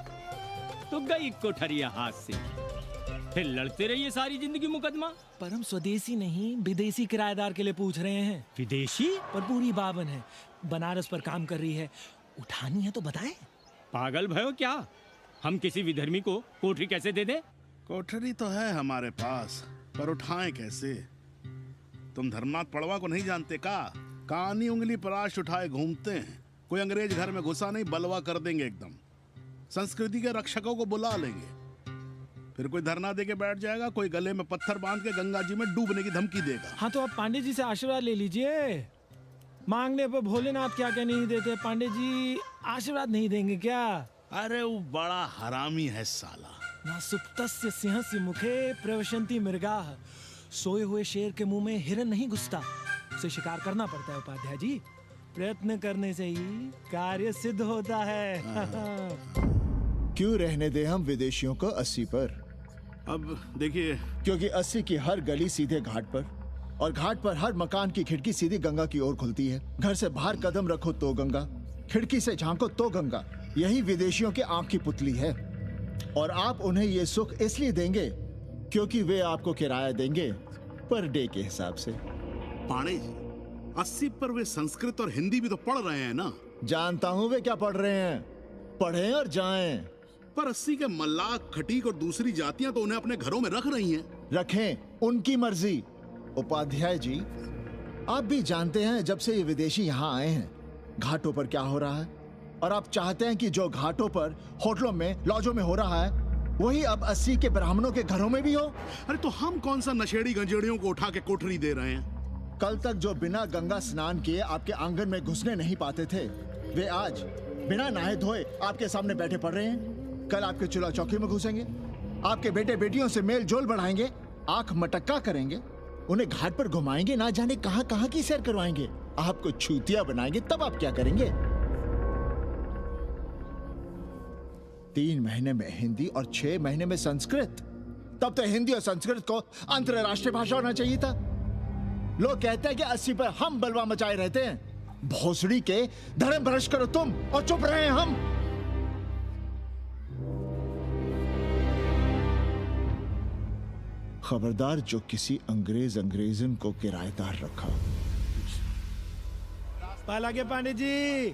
तो गई कोठरिया हाथ से, फिर लड़ते रहिए सारी जिंदगी मुकदमा। पर हम स्वदेशी नहीं विदेशी किराएदार के लिए पूछ रहे हैं। विदेशी? पर पूरी बावन है, बनारस पर काम कर रही है, उठानी है तो बताएं। पागल भयो क्या? हम किसी विधर्मी को कोठरी कैसे दे दे? कोठरी तो है हमारे पास, पर उठाएं कैसे? तुम धर्मनाथ पड़वा को नहीं जानते का? कानी उंगली पराश उठाए घूमते हैं। कोई अंग्रेज घर में घुसा नहीं, बलवा कर देंगे एकदम। संस्कृति के रक्षकों को बुला लेंगे, फिर कोई धरना दे के बैठ जाएगा, कोई गले में पत्थर बांध के गंगा जी में डूबने की धमकी देगा। हाँ तो आप पांडे जी से आशीर्वाद ले लीजिए। मांगने पर भोलेनाथ क्या क्या नहीं देते। पांडे जी आशीर्वाद नहीं देंगे क्या? अरे वो बड़ा हरामी है साला। ना सुप्तस्य सिंहस्य मुखे प्रवशन्ति मृगाः। सोए हुए शेर के मुंह में हिरन नहीं घुसता, उसे शिकार करना पड़ता है उपाध्याय जी। प्रयत्न करने से ही कार्य सिद्ध होता है। क्यों रहने दे हम विदेशियों को 80 पर? अब देखिए, क्योंकि 80 की हर गली सीधे घाट पर, और घाट पर हर मकान की खिड़की सीधी गंगा की ओर खुलती है। घर से बाहर कदम रखो तो गंगा, खिड़की से झांको तो गंगा। यही विदेशियों के आंख की पुतली है। और आप उन्हें ये सुख इसलिए देंगे क्योंकि वे आपको किराया देंगे पर डे के हिसाब से। पांडे जी, 80 पर वे संस्कृत और हिंदी भी तो पढ़ रहे हैं ना? जानता हूँ वे क्या पढ़ रहे हैं, पढ़ें और जाएं। पर 80 के मल्लाक, खटीक और दूसरी जातियां तो उन्हें अपने घरों में रख रही हैं। रखें, उनकी मर्जी। उपाध्याय जी, आप भी जानते हैं जब से ये विदेशी यहाँ आए हैं घाटों पर क्या हो रहा है, और आप चाहते हैं कि जो घाटों पर, होटलों में, लॉजों में हो रहा है वही अब 80 के ब्राह्मणों के घरों में भी हो। अरे तो हम कौन सा नशेड़ी गंजेड़ियों को उठा के कोठरी दे रहे हैं? कल तक जो बिना गंगा स्नान किए आपके आंगन में घुसने नहीं पाते थे, वे आज बिना नहाए धोए आपके सामने बैठे पड़ रहे हैं। कल आपके चूल्हा चौकी में घुसेंगे, आपके बेटे बेटियों से मेल जोल बढ़ाएंगे, आंख मटक्का करेंगे, उन्हें घाट पर घुमाएंगे, ना जाने कहां कहां की सैर करवाएंगे, आपको छूतिया बनाएंगे। तब आप क्या करेंगे? 3 महीने में हिंदी और 6 महीने में संस्कृत। तब तो हिंदी और संस्कृत को अंतरराष्ट्रीय भाषा होना चाहिए था। लोग कहते हैं कि 80 पर हम बलवा मचाए रहते हैं। भोसड़ी के धर्म भ्रष्ट करो तुम और चुप रहे हम। खबरदार जो किसी अंग्रेजन को किराएदार रखा। पाला के पांडे जी,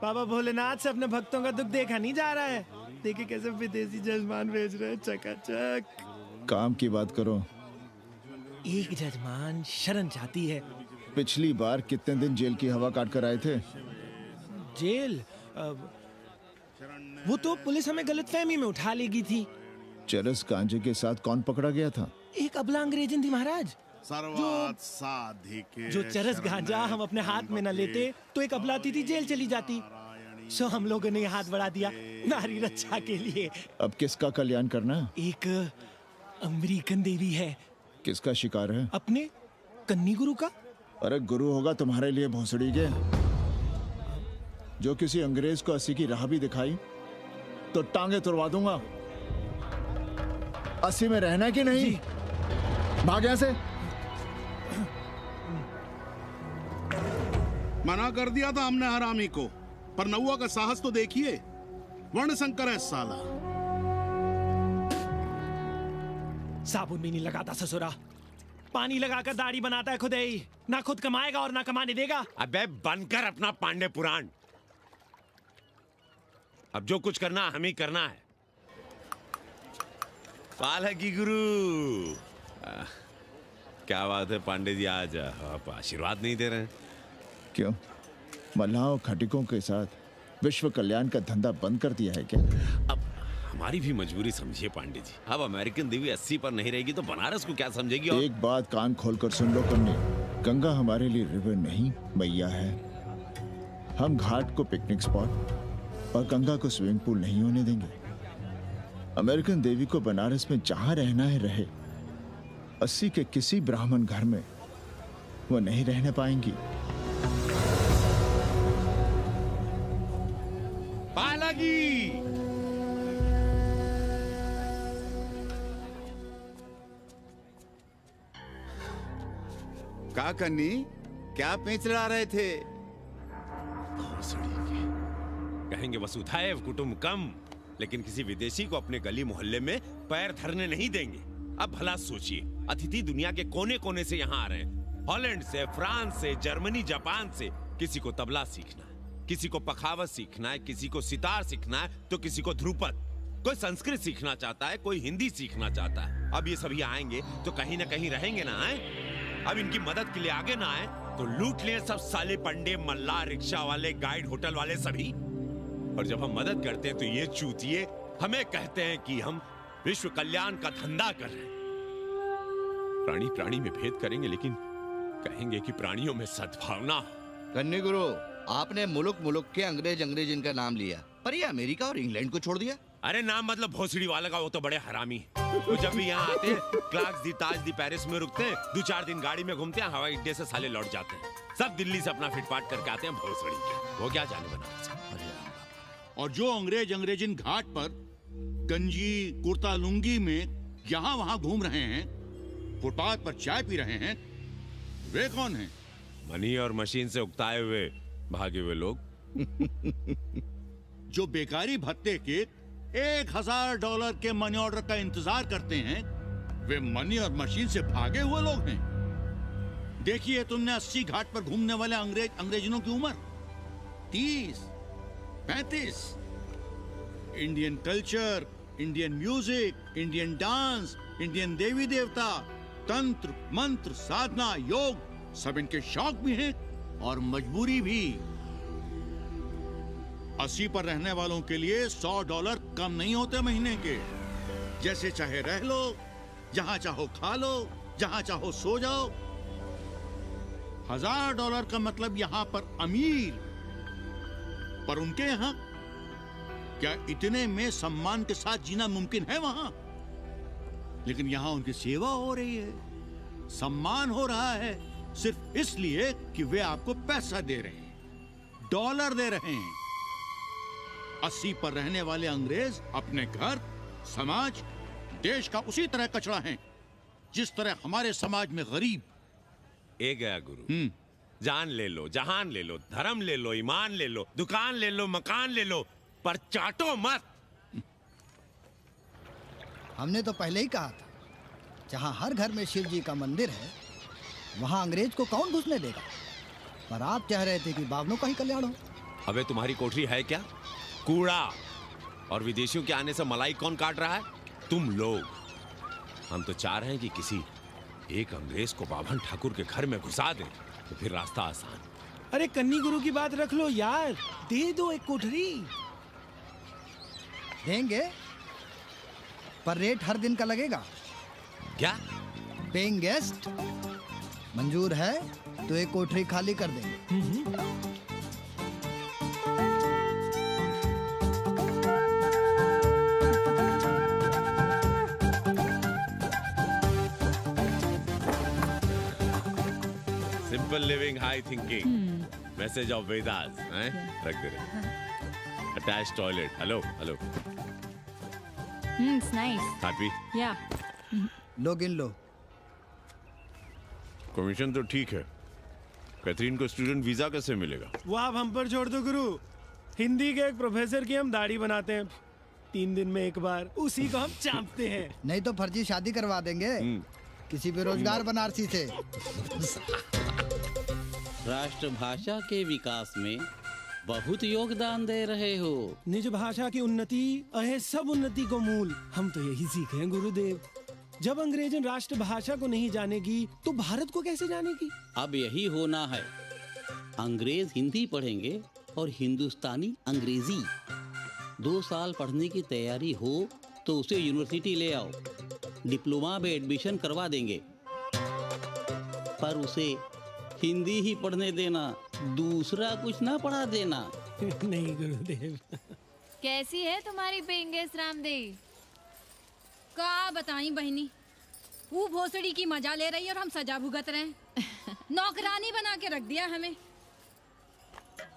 बाबा भोलेनाथ से अपने भक्तों का दुख देखा नहीं जा रहा है। देखिए कैसे विदेशी जजमान भेज रहे हैं चकाचक। काम की बात करो। एक जजमान शरण चाहती है। पिछली बार कितने दिन जेल की हवा काट कर आए थे? जेल? वो तो पुलिस हमें गलतफहमी में उठा लेगी थी। चरस गांजे के साथ कौन पकड़ा गया था? एक अबला अंग्रेजन थी महाराज। जो चरस गांजा हम अपने हाथ में न लेते तो एक अबलाती थी जेल चली जाती। सो हम लोगों ने हाथ बढ़ा दिया नारी रक्षा के लिए। अब किसका कल्याण करना है? एक अमेरिकन देवी है। किसका शिकार है? अपने कन्नी गुरु का। अरे गुरु होगा तुम्हारे लिए भोसड़ी के। जो किसी अंग्रेज को 80 की राह भी दिखाई तो टांगे तुड़वा दूंगा। 80 में रहना कि नहीं? भाग यहां से। मना कर दिया था हमने हरामी को, पर नौआ का साहस तो देखिए। वर्ण संकर है साला। साबुन भी नहीं लगाता ससुरा, पानी लगाकर दाढ़ी बनाता है खुद ही। ना खुद कमाएगा और ना कमाने देगा। अबे बनकर अपना पांडे पुराण। अब जो कुछ करना हम ही करना है। पाल है की गुरु। क्या बात है पांडे जी, आज आप आशीर्वाद नहीं दे रहे हैं? क्यों, मल्लाहों खटिकों के साथ विश्व कल्याण का धंधा बंद कर दिया है क्या? अब हमारी भी मजबूरी समझिए पांडे जी। अब अमेरिकन देवी 80 पर नहीं रहेगी तो बनारस को क्या समझेगी? और एक बात कान खोलकर सुन लो कन्नी, गंगा हमारे लिए रिवर नहीं मैया है। हम घाट को पिकनिक स्पॉट और गंगा को स्विमिंग पूल नहीं होने देंगे। अमेरिकन देवी को बनारस में जहां रहना है रहे, 80 के किसी ब्राह्मण घर में वो नहीं रहने पाएंगी। पालगी का कन्नी, क्या पेंच ला रहे थे? कहेंगे वसुधैव कुटुंबकम, लेकिन किसी विदेशी को अपने गली मोहल्ले में पैर धरने नहीं देंगे। अब भला सोचिए, अतिथि दुनिया के कोने कोने से यहाँ आ रहे हैं, हॉलैंड से, फ्रांस से, जर्मनी, जापान से। किसी को तबला सीखना है, किसी को पखावत सीखना है, किसी को सितार सीखना है, तो किसी को ध्रुपद। कोई संस्कृत सीखना चाहता है, कोई हिंदी सीखना चाहता है। अब ये सभी आएंगे तो कहीं ना कहीं रहेंगे ना। आए अब इनकी मदद के लिए आगे ना आए तो लूट ले सब साले पंडे, मल्ला, रिक्शा वाले, गाइड, होटल वाले सभी। और जब हम मदद करते हैं तो ये चूतिए हमें कहते हैं कि हम विश्व कल्याण का धंधा कर रहे हैं। प्राणी प्राणी में भेद करेंगे, लेकिन कहेंगे कि प्राणियों में सद्भावना हो। कन्नी गुरु, आपने मुल्क मुल्क के अंग्रेज इनका नाम लिया, पर ये अमेरिका और इंग्लैंड को छोड़ दिया। अरे नाम मतलब भोसड़ी वाले का, वो तो बड़े हरामी है। वो जब भी यहाँ आते हैं, क्लार्क्स दी, ताज दी, पेरिस में रुकते हैं, 2-4 दिन गाड़ी में घूमते हैं, हवाई अड्डे से साले लौट जाते हैं। सब दिल्ली से अपना फिटपाट करके आते हैं भोसड़ी के। वो क्या जाने बनारस। और जो अंग्रेजिन घाट पर गंजी कुर्ता लुंगी में यहाँ वहाँ घूम रहे हैं, फुटपाथ पर चाय पी रहे हैं, वे कौन हैं? मनी और मशीन से उकताए हुए भागे हुए लोग। जो बेकारी भत्ते के $1000 के मनी ऑर्डर का इंतजार करते हैं, वे मनी और मशीन से भागे हुए लोग हैं। देखिए, तुमने 80 घाट पर घूमने वाले अंग्रेजों की उम्र 30-35। Indian culture, Indian music, Indian dance, Indian देवी देवता, तंत्र मंत्र, साधना, योग, सब इनके शौक भी हैं और मजबूरी भी। 80 पर रहने वालों के लिए $100 कम नहीं होते महीने के। जैसे चाहे रह लो, जहां चाहो खा लो, जहां चाहो सो जाओ। $1000 का मतलब यहां पर अमीर, पर उनके यहां क्या इतने में सम्मान के साथ जीना मुमकिन है वहां? लेकिन यहां उनकी सेवा हो रही है, सम्मान हो रहा है, सिर्फ इसलिए कि वे आपको पैसा दे रहे हैं, डॉलर दे रहे हैं। 80 पर रहने वाले अंग्रेज अपने घर, समाज, देश का उसी तरह कचरा हैं, जिस तरह हमारे समाज में गरीब। ए गया गुरु, जान ले लो, जहान ले लो, धर्म ले लो, ईमान ले लो, दुकान ले लो, मकान ले लो, पर चाटो मत। हमने तो पहले ही कहा था, जहां हर घर में शिव जी का मंदिर है, वहां अंग्रेज को कौन घुसने देगा। पर आप चाह रहे थे कि बावनों का ही कल्याण हो। अबे तुम्हारी कोठरी है क्या? कूड़ा। और विदेशियों के आने से मलाई कौन काट रहा है? तुम लोग। हम तो चाह रहे हैं कि किसी एक अंग्रेज को बाभन ठाकुर के घर में घुसा दें, तो फिर रास्ता आसान। अरे कन्नी गुरु की बात रख लो यार, दे दो एक कोठरी। देंगे, पर रेट हर दिन का लगेगा। क्या? पेइंग गेस्ट मंजूर है तो एक कोठरी खाली कर देंगे। Simple living, high thinking, message of Vedas हैं? रख दे रहे। Attach toilet. Hello hello. It's nice. Happy? Yeah. लो गिन लो। कमीशन तो ठीक है, कैथरीन को स्टूडेंट वीजा कैसे मिलेगा? वो आप हम पर छोड़ दो गुरु। हिंदी के एक प्रोफेसर की हम दाढ़ी बनाते हैं 3 दिन में एक बार, उसी को हम चापते हैं। नहीं तो फर्जी शादी करवा देंगे किसी बेरोजगार बनारसी से। राष्ट्रभाषा के विकास में बहुत योगदान दे रहे हो। निज भाषा की उन्नति अहे सब उन्नति को मूल। हम तो यही सीखे हैं गुरुदेव। जब अंग्रेजन राष्ट्रभाषा को नहीं जानेगी तो भारत को कैसे जानेगी? अब यही होना है। अंग्रेज हिंदी पढ़ेंगे और हिंदुस्तानी अंग्रेजी। 2 साल पढ़ने की तैयारी हो तो उसे यूनिवर्सिटी ले आओ, डिप्लोमा में एडमिशन करवा देंगे, पर उसे हिंदी ही पढ़ने देना, दूसरा कुछ ना पढ़ा देना। नहीं गुरुदेव। कैसी है तुम्हारी पेंगेस रामदेव? का बताई बहनी, वो भोसड़ी की मजा ले रही और हम सजा भुगत रहे हैं। नौकरानी बना के रख दिया हमें।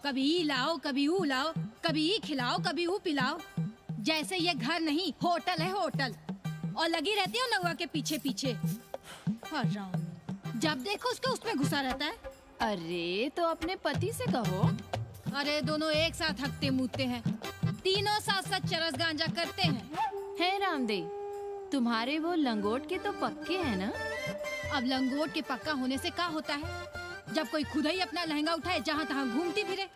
कभी ई लाओ, कभी ऊ लाओ, कभी ई खिलाओ, कभी ऊ पिलाओ। जैसे ये घर नहीं होटल है होटल, और लगी रहती है नौवा के पीछे पीछे। हराम, जब देखो उसके उसमें घुसा रहता है। अरे तो अपने पति से कहो। अरे दोनों एक साथ हकते मूतते हैं, तीनों साथ साथ चरस गांजा करते हैं। है रामदेव, तुम्हारे वो लंगोट के तो पक्के हैं ना? अब लंगोट के पक्का होने से क्या होता है जब कोई खुद ही अपना लहंगा उठाए जहाँ तहाँ घूमती फिरे।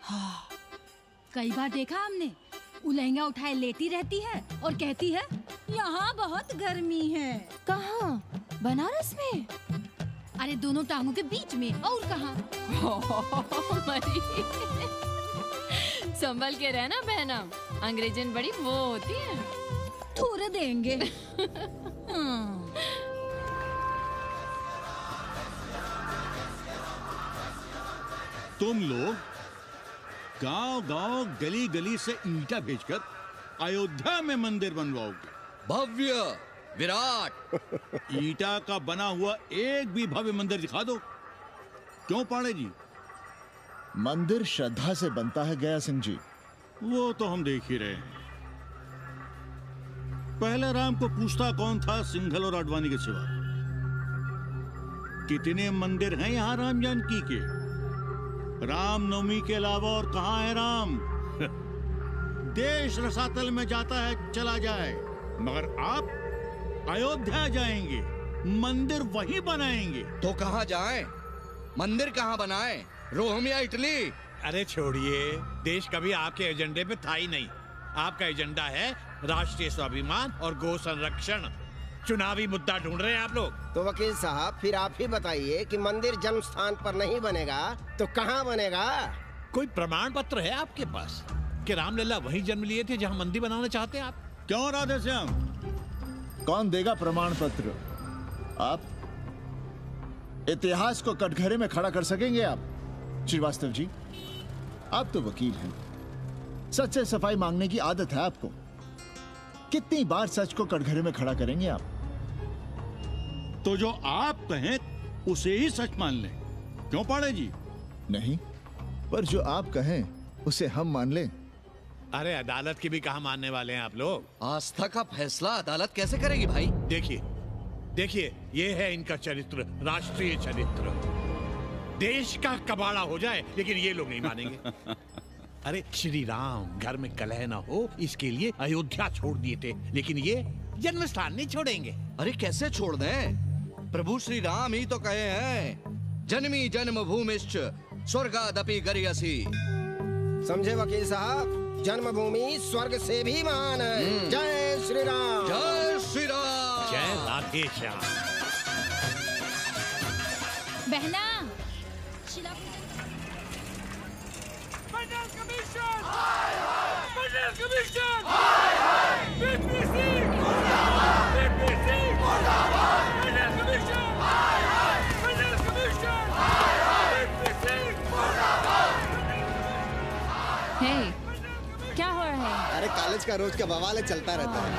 कई बार देखा हमने, वो लहंगा उठाए लेटी रहती है और कहती है यहाँ बहुत गर्मी है। कहाँ? बनारस में? अरे दोनों टांगों के बीच में, और कहाँ? संभल के रहना बहना, अंग्रेजन बड़ी वो होती है। थोड़े देंगे। तुम लोग गांव-गांव, गली-गली से ईंटा भेजकर अयोध्या में मंदिर बनवाओगे। भव्य, विराट। ईंटा का बना हुआ एक भी भव्य मंदिर दिखा दो। क्यों पाड़े जी? मंदिर श्रद्धा से बनता है गया सिंह जी। वो तो हम देख ही रहे हैं। पहले राम को पूछता कौन था सिंघल और आडवाणी के सिवा? कितने मंदिर हैं यहाँ राम जानकी के? रामनवमी के अलावा और कहाँ है राम? देश रसातल में जाता है चला जाए, मगर आप अयोध्या जाएंगे, मंदिर वहीं बनाएंगे। तो कहाँ जाएं? मंदिर कहाँ बनाएं? रोम या इटली? अरे छोड़िए, देश कभी आपके एजेंडे पे था ही नहीं। आपका एजेंडा है राष्ट्रीय स्वाभिमान और गौ संरक्षण। चुनावी मुद्दा ढूंढ रहे हैं आप लोग। तो वकील साहब, फिर आप ही बताइए कि मंदिर जन्म स्थान पर नहीं बनेगा तो कहाँ बनेगा? कोई प्रमाण पत्र है आपके पास कि रामलला वहीं जन्म लिए थे जहाँ मंदिर बनाना चाहते हैं आप? क्यों राधे श्याम? कौन देगा प्रमाण पत्र? आप इतिहास को कटघरे में खड़ा कर सकेंगे आप? श्रीवास्तव जी, आप तो वकील हैं, सच से सफाई मांगने की आदत है आपको। कितनी बार सच को कटघरे में खड़ा करेंगे आप? तो जो आप कहें उसे ही सच मान लें। क्यों पाड़े जी? नहीं, पर जो आप कहें उसे हम मान लें। अरे अदालत की भी कहाँ मानने वाले हैं आप लोग? आस्था का फैसला अदालत कैसे करेगी भाई? देखिए देखिए, ये है इनका चरित्र, राष्ट्रीय चरित्र। देश का कबाड़ा हो जाए लेकिन ये लोग नहीं मानेंगे। अरे श्री राम घर में कलह ना हो इसके लिए अयोध्या छोड़ दिए थे, लेकिन ये जन्म स्थान नहीं छोड़ेंगे। अरे कैसे छोड़ दें? प्रभु श्री राम ही तो कहे हैं, जन्मी जन्मभूमिश्च स्वर्गादपि गरियसी। समझे वकील साहब, जन्मभूमि स्वर्ग से भी महान है। जय श्री राम। जय श्री राम। जय राधे श्याम। बहना, Hey, क्या हो रहा है? अरे कॉलेज का रोज का बवाल चलता रहता है।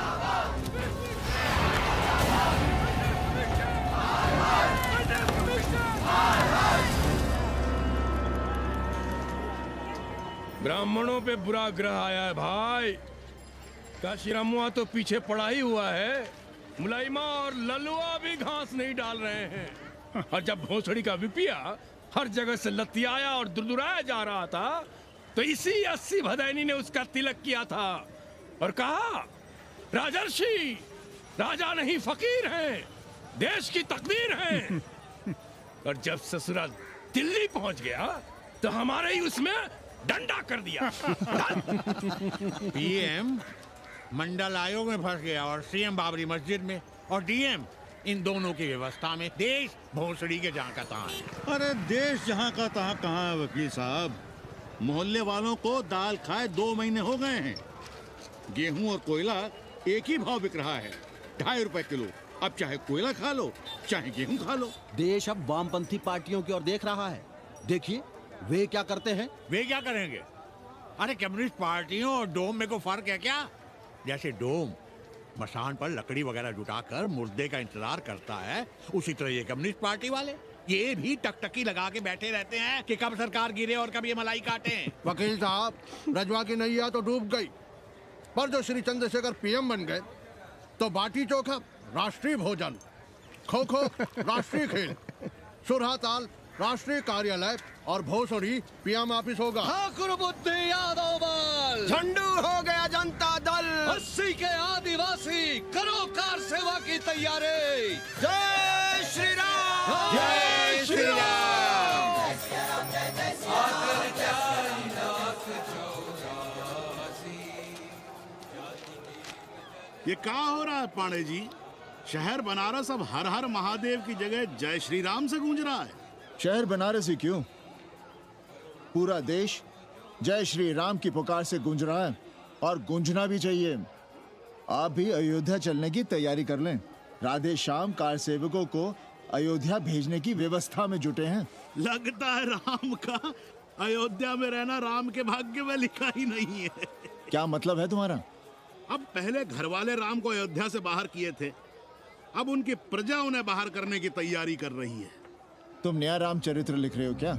ब्राह्मणों पे बुरा ग्रह आया है भाई। काशीरामुआ तो पीछे पड़ा ही हुआ है, मुलाइमा और ललुआ भी घास नहीं डाल रहे हैं। और जब भोसड़ी का विपिया हर जगह से लतियाया और दुरदुराया जा रहा था, तो इसी 80 भदैनी ने उसका तिलक किया था और कहा, राजर्षि राजा नहीं फकीर हैं, देश की तकदीर हैं। और जब ससुराल दिल्ली पहुंच गया तो हमारे ही उसमें डंडा कर दिया। पीएम मंडल आयोग में फंस गया और सीएम बाबरी मस्जिद में, और डीएम इन दोनों की व्यवस्था में देश भोसड़ी के जहाँ का तहाँ है। अरे देश जहाँ का तहाँ कहाँ है वकील साहब। मोहल्ले वालों को दाल खाए 2 महीने हो गए हैं। गेहूं और कोयला एक ही भाव बिक रहा है, 2.5 रुपए किलो। अब चाहे कोयला खा लो चाहे गेहूं खा लो। देश अब वामपंथी पार्टियों की ओर देख रहा है। देखिए वे क्या करते हैं। वे क्या करेंगे? अरे कम्युनिस्ट पार्टियों और डोम में को फर्क है क्या? जैसे डोम मसान पर लकड़ी वगैरह जुटाकर मुर्दे का इंतजार करता है, उसी तरह ये कम्युनिस्ट पार्टी वाले ये भी टकटकी लगा के बैठे रहते हैं कि कब सरकार गिरे और कब ये मलाई काटे। वकील साहब, रजवा की नैया तो डूब गई, पर जो श्री चंद्रशेखर पीएम बन गए तो बाटी चोखा राष्ट्रीय भोजन, खो खो राष्ट्रीय खेल, सुरहा ताल राष्ट्रीय कार्यालय और भोसड़ी पीएम ऑफिस होगा। ठाकुर बुद्धि यादव बल, झंडू हो गया जनता दल, 80 के आदिवासी करो कार सेवा की तैयारी। जय श्री राम, जय श्री राम। ये क्या हो रहा है पांडे जी? शहर बनारस अब हर हर महादेव की जगह जय श्री राम से गूंज रहा है। शहर बनारस ही क्यों, पूरा देश जय श्री राम की पुकार से गूंज रहा है और गूंजना भी चाहिए। आप भी अयोध्या चलने की तैयारी कर लें। राधे श्याम कार सेवकों को अयोध्या भेजने की व्यवस्था में जुटे हैं। लगता है राम का अयोध्या में रहना राम के भाग्य में लिखा ही नहीं है। क्या मतलब है तुम्हारा? अब पहले घर वाले राम को अयोध्या से बाहर किए थे, अब उनकी प्रजा उन्हें बाहर करने की तैयारी कर रही है। तुम नया राम चरित्र लिख रहे हो क्या?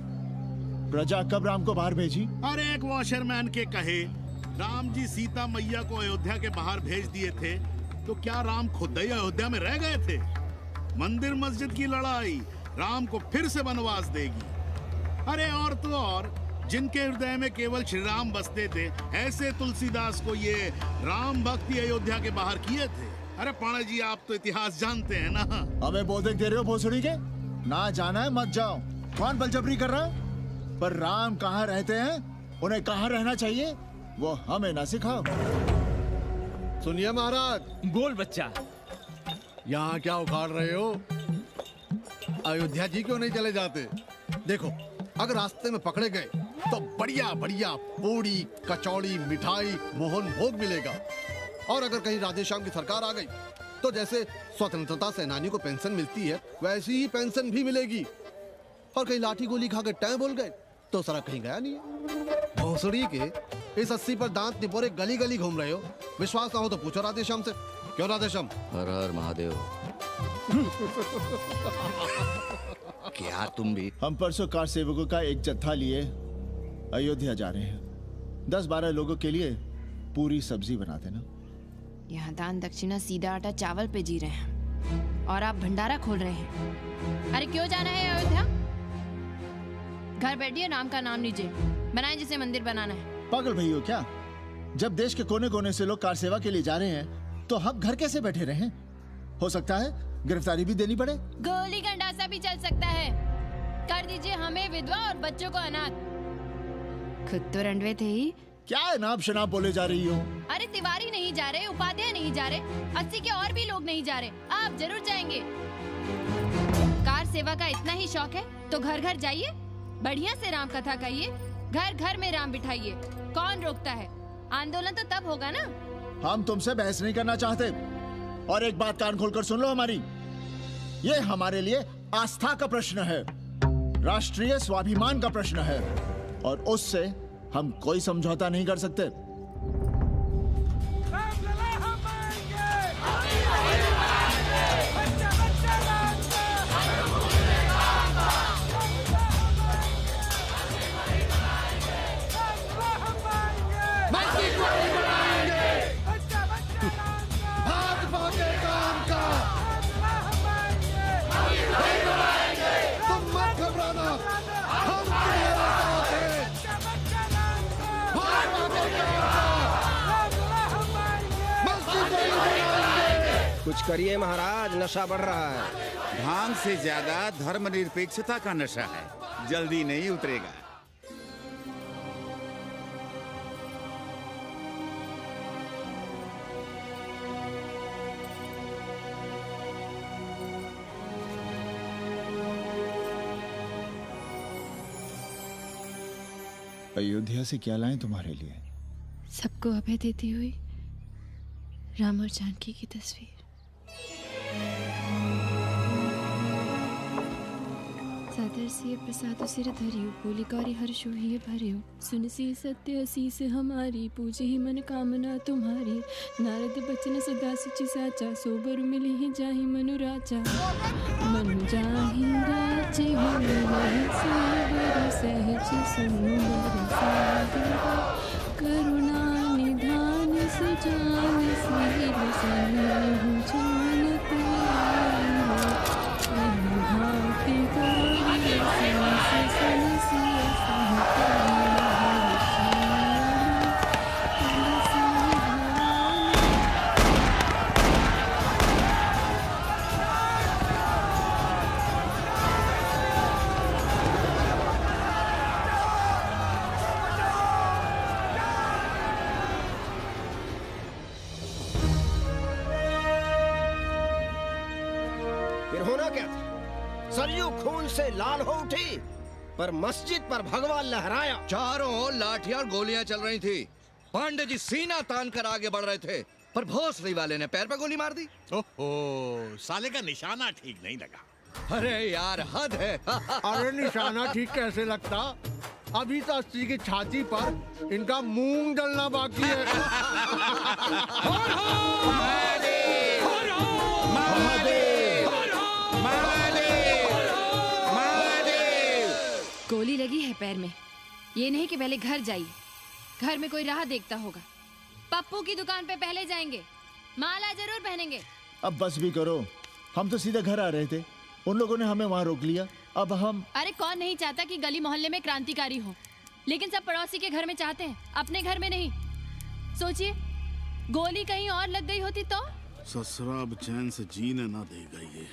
प्रजा कब राम को बाहर भेजी? अरे एक वॉशरमैन के कहे राम जी सीता मैया को अयोध्या के बाहर भेज दिए थे, तो क्या राम खुद ही अयोध्या में रह गए थे? मंदिर मस्जिद की लड़ाई राम को फिर से वनवास देगी। अरे और तो और जिनके हृदय में केवल श्री राम बसते थे, ऐसे तुलसीदास को ये राम भक्ति अयोध्या के बाहर किए थे। अरे पांडे जी, आप तो इतिहास जानते हैं ना। हमें बोधक दे रहे हो भोसड़ी के? ना जाना है मत जाओ। कौन बलजबरी कर रहा है? पर राम कहाँ रहते हैं, उन्हें कहाँ रहना चाहिए, वो हमें ना सिखाओ। सुनिए महाराज। बोल बच्चा। यहाँ क्या उखाड़ रहे हो? अयोध्या जी क्यों नहीं चले जाते? देखो, अगर रास्ते में पकड़े गए तो बढ़िया बढ़िया पूड़ी कचौड़ी मिठाई मोहन भोग मिलेगा, और अगर कहीं राधे श्याम की सरकार आ गई तो जैसे स्वतंत्रता सेनानियों को पेंशन मिलती है वैसी ही पेंशन भी मिलेगी। और कहीं लाठी गोली खा के टैं बोल गए तो सारा कहीं गया नहीं है। भोसड़ी के इस 80 पर दांत निपोरे गली गली घूम रहे हो। विश्वास ना हो तो पूछो राधे श्याम से। क्यों राधे श्याम? हर हर महादेव। क्या तुम भी? हम परसों कार सेवकों का एक जत्था लिए अयोध्या जा रहे हैं। 10-12 लोगों के लिए पूरी सब्जी बना देना। यहाँ दान दक्षिणा सीधा आटा चावल पे जी रहे हैं और आप भंडारा खोल रहे हैं। अरे क्यों जाना है अयोध्या? घर बैठिए, राम का नाम लीजिए, बनाए जिसे मंदिर बनाना है। पागल भई हो क्या? जब देश के कोने कोने से लोग कार सेवा के लिए जा रहे हैं तो हम घर कैसे बैठे रहें? हो सकता है गिरफ्तारी भी देनी पड़े। गोली गंडासा भी चल सकता है। कर दीजिए हमें विधवा और बच्चों को अनाथ। खुद तो रंडवे थे ही। क्या नाम शनाब बोले जा रही हो? अरे तिवारी नहीं जा रहे, उपाध्याय नहीं जा रहे, 80 के और भी लोग नहीं जा रहे। आप जरूर जाएंगे। कार सेवा का इतना ही शौक है तो घर घर जाइए, बढ़िया से राम कथा कहिए, घर घर में राम बिठाइए। कौन रोकता है? आंदोलन तो तब होगा ना। हम तुमसे बहस नहीं करना चाहते। और एक बात कान खोलकर सुन लो हमारी, ये हमारे लिए आस्था का प्रश्न है, राष्ट्रीय स्वाभिमान का प्रश्न है, और उससे हम कोई समझौता नहीं कर सकते। कुछ करिए महाराज, नशा बढ़ रहा है। भांग से ज्यादा धर्मनिरपेक्षता का नशा है, जल्दी नहीं उतरेगा। अयोध्या से क्या लाएं तुम्हारे लिए? सबको अभय देती हुई राम और जानकी की तस्वीर। सादर सिय प्रसाद सिर धरियो, बोली गौरी हर्षो ही भरियो, सुन सी सत्य असीस हमारी, पूजे ही मन कामना तुम्हारी, नारद बचन सदा सची साचा, सोबर मिली ही जाहि मनु राजा, मनु जाहि राजे हो नहीं सोबर सहज सुंदर सागर, करुणा निधान सुजान सिर सन्निहु जान तेरा, भांति गौरी सहस सनसिय फिर होना क्या था? सरयू खून से लाल हो उठी, पर मस्जिद पर भगवा लहराया। चारों ओर लाठियां और गोलियां चल रही थी। पांडे जी सीना तान कर आगे बढ़ रहे थे, पर भोसड़ी वाले ने पैर पे गोली मार दी। ओहो, साले का निशाना ठीक नहीं लगा। अरे यार, हद है। अरे निशाना ठीक कैसे लगता? अभी तो अस्सी की छाती पर इनका मूंग डलना बाकी है। गोली लगी है पैर में, ये नहीं कि पहले घर जाइए, घर में कोई राह देखता होगा। पप्पू की दुकान पे पहले जाएंगे, माला जरूर पहनेंगे। अब बस भी करो, हम तो सीधे घर आ रहे थे, उन लोगों ने हमें वहाँ रोक लिया। अब हम अरे कौन नहीं चाहता कि गली मोहल्ले में क्रांतिकारी हो, लेकिन सब पड़ोसी के घर में चाहते हैं, अपने घर में नहीं। सोचिए, गोली कहीं और लग गई होती तो? ससुरा अब चैन से जीने ना देगा ये।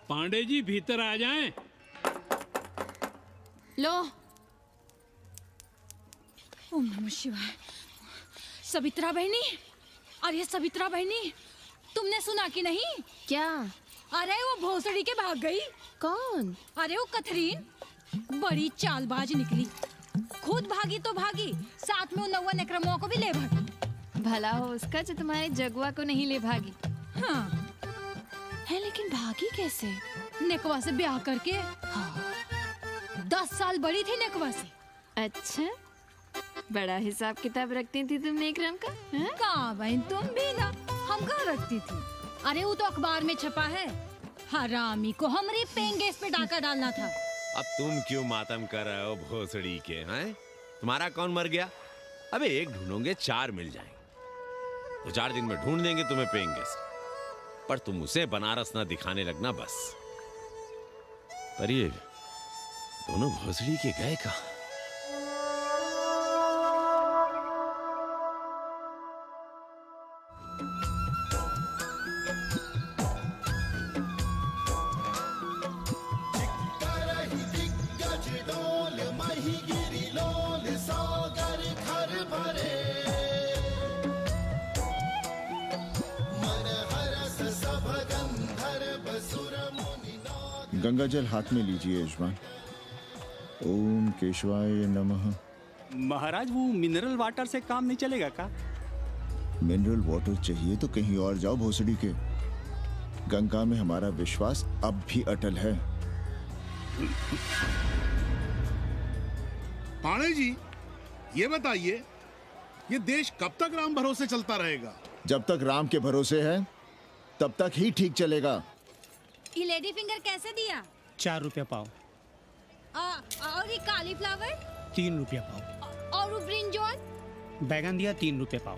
पांडे जी भीतर आ जाएं। लो। ओम नमः शिवाय। सवित्रा बहनी, अरे सवित्रा बहनी, तुमने सुना कि नहीं? क्या? अरे वो भोसड़ी के भाग गई। कौन? अरे वो कथरीन, बड़ी चालबाज निकली। खुद भागी तो भागी, साथ में उन नौवा नेक्रमुआ को भी ले भागी। भला हो उसका जो तुम्हारे जगुआ को नहीं ले भागी। हाँ है, लेकिन भागी कैसे? नेकवा से ब्याह करके। हाँ। 10 साल बड़ी थी नेकवा से। अच्छा, बड़ा हिसाब किताब रखती थी तुम नेकरम का? कहाँ बहन, तुम भी ना, हम कहाँ रखती थी। अरे वो तो अखबार में छपा है, हरामी को हमारी पेंगेस पे डाका डालना था। अब तुम क्यों मातम कर रहे हो भोसड़ी के? हैं? तुम्हारा कौन मर गया? अबे एक ढूंढोगे 4 मिल जाएंगे, तो 4 दिन में ढूंढ देंगे तुम्हें पेंगे, पर तुम उसे बनारस ना दिखाने लगना बस। पर ये दोनों भोसड़ी के गए कहाँ? गंगा जल हाथ में लीजिए यजमान। ओम केशवाय नमः। महाराज, वो मिनरल वाटर से काम नहीं चलेगा का? मिनरल वाटर चाहिए तो कहीं और जाओ भोसड़ी के। गंगा में हमारा विश्वास अब भी अटल है। पाणे जी, ये बताइए, ये देश कब तक राम भरोसे चलता रहेगा? जब तक राम के भरोसे है तब तक ही ठीक चलेगा। ये लेडी फिंगर कैसे दिया? 4 रुपया पाव। और ये कालीफ्लावर? 3 रुपया पाव। और वो ब्रिंजॉल? बैगन दिया 3 रुपये पाव।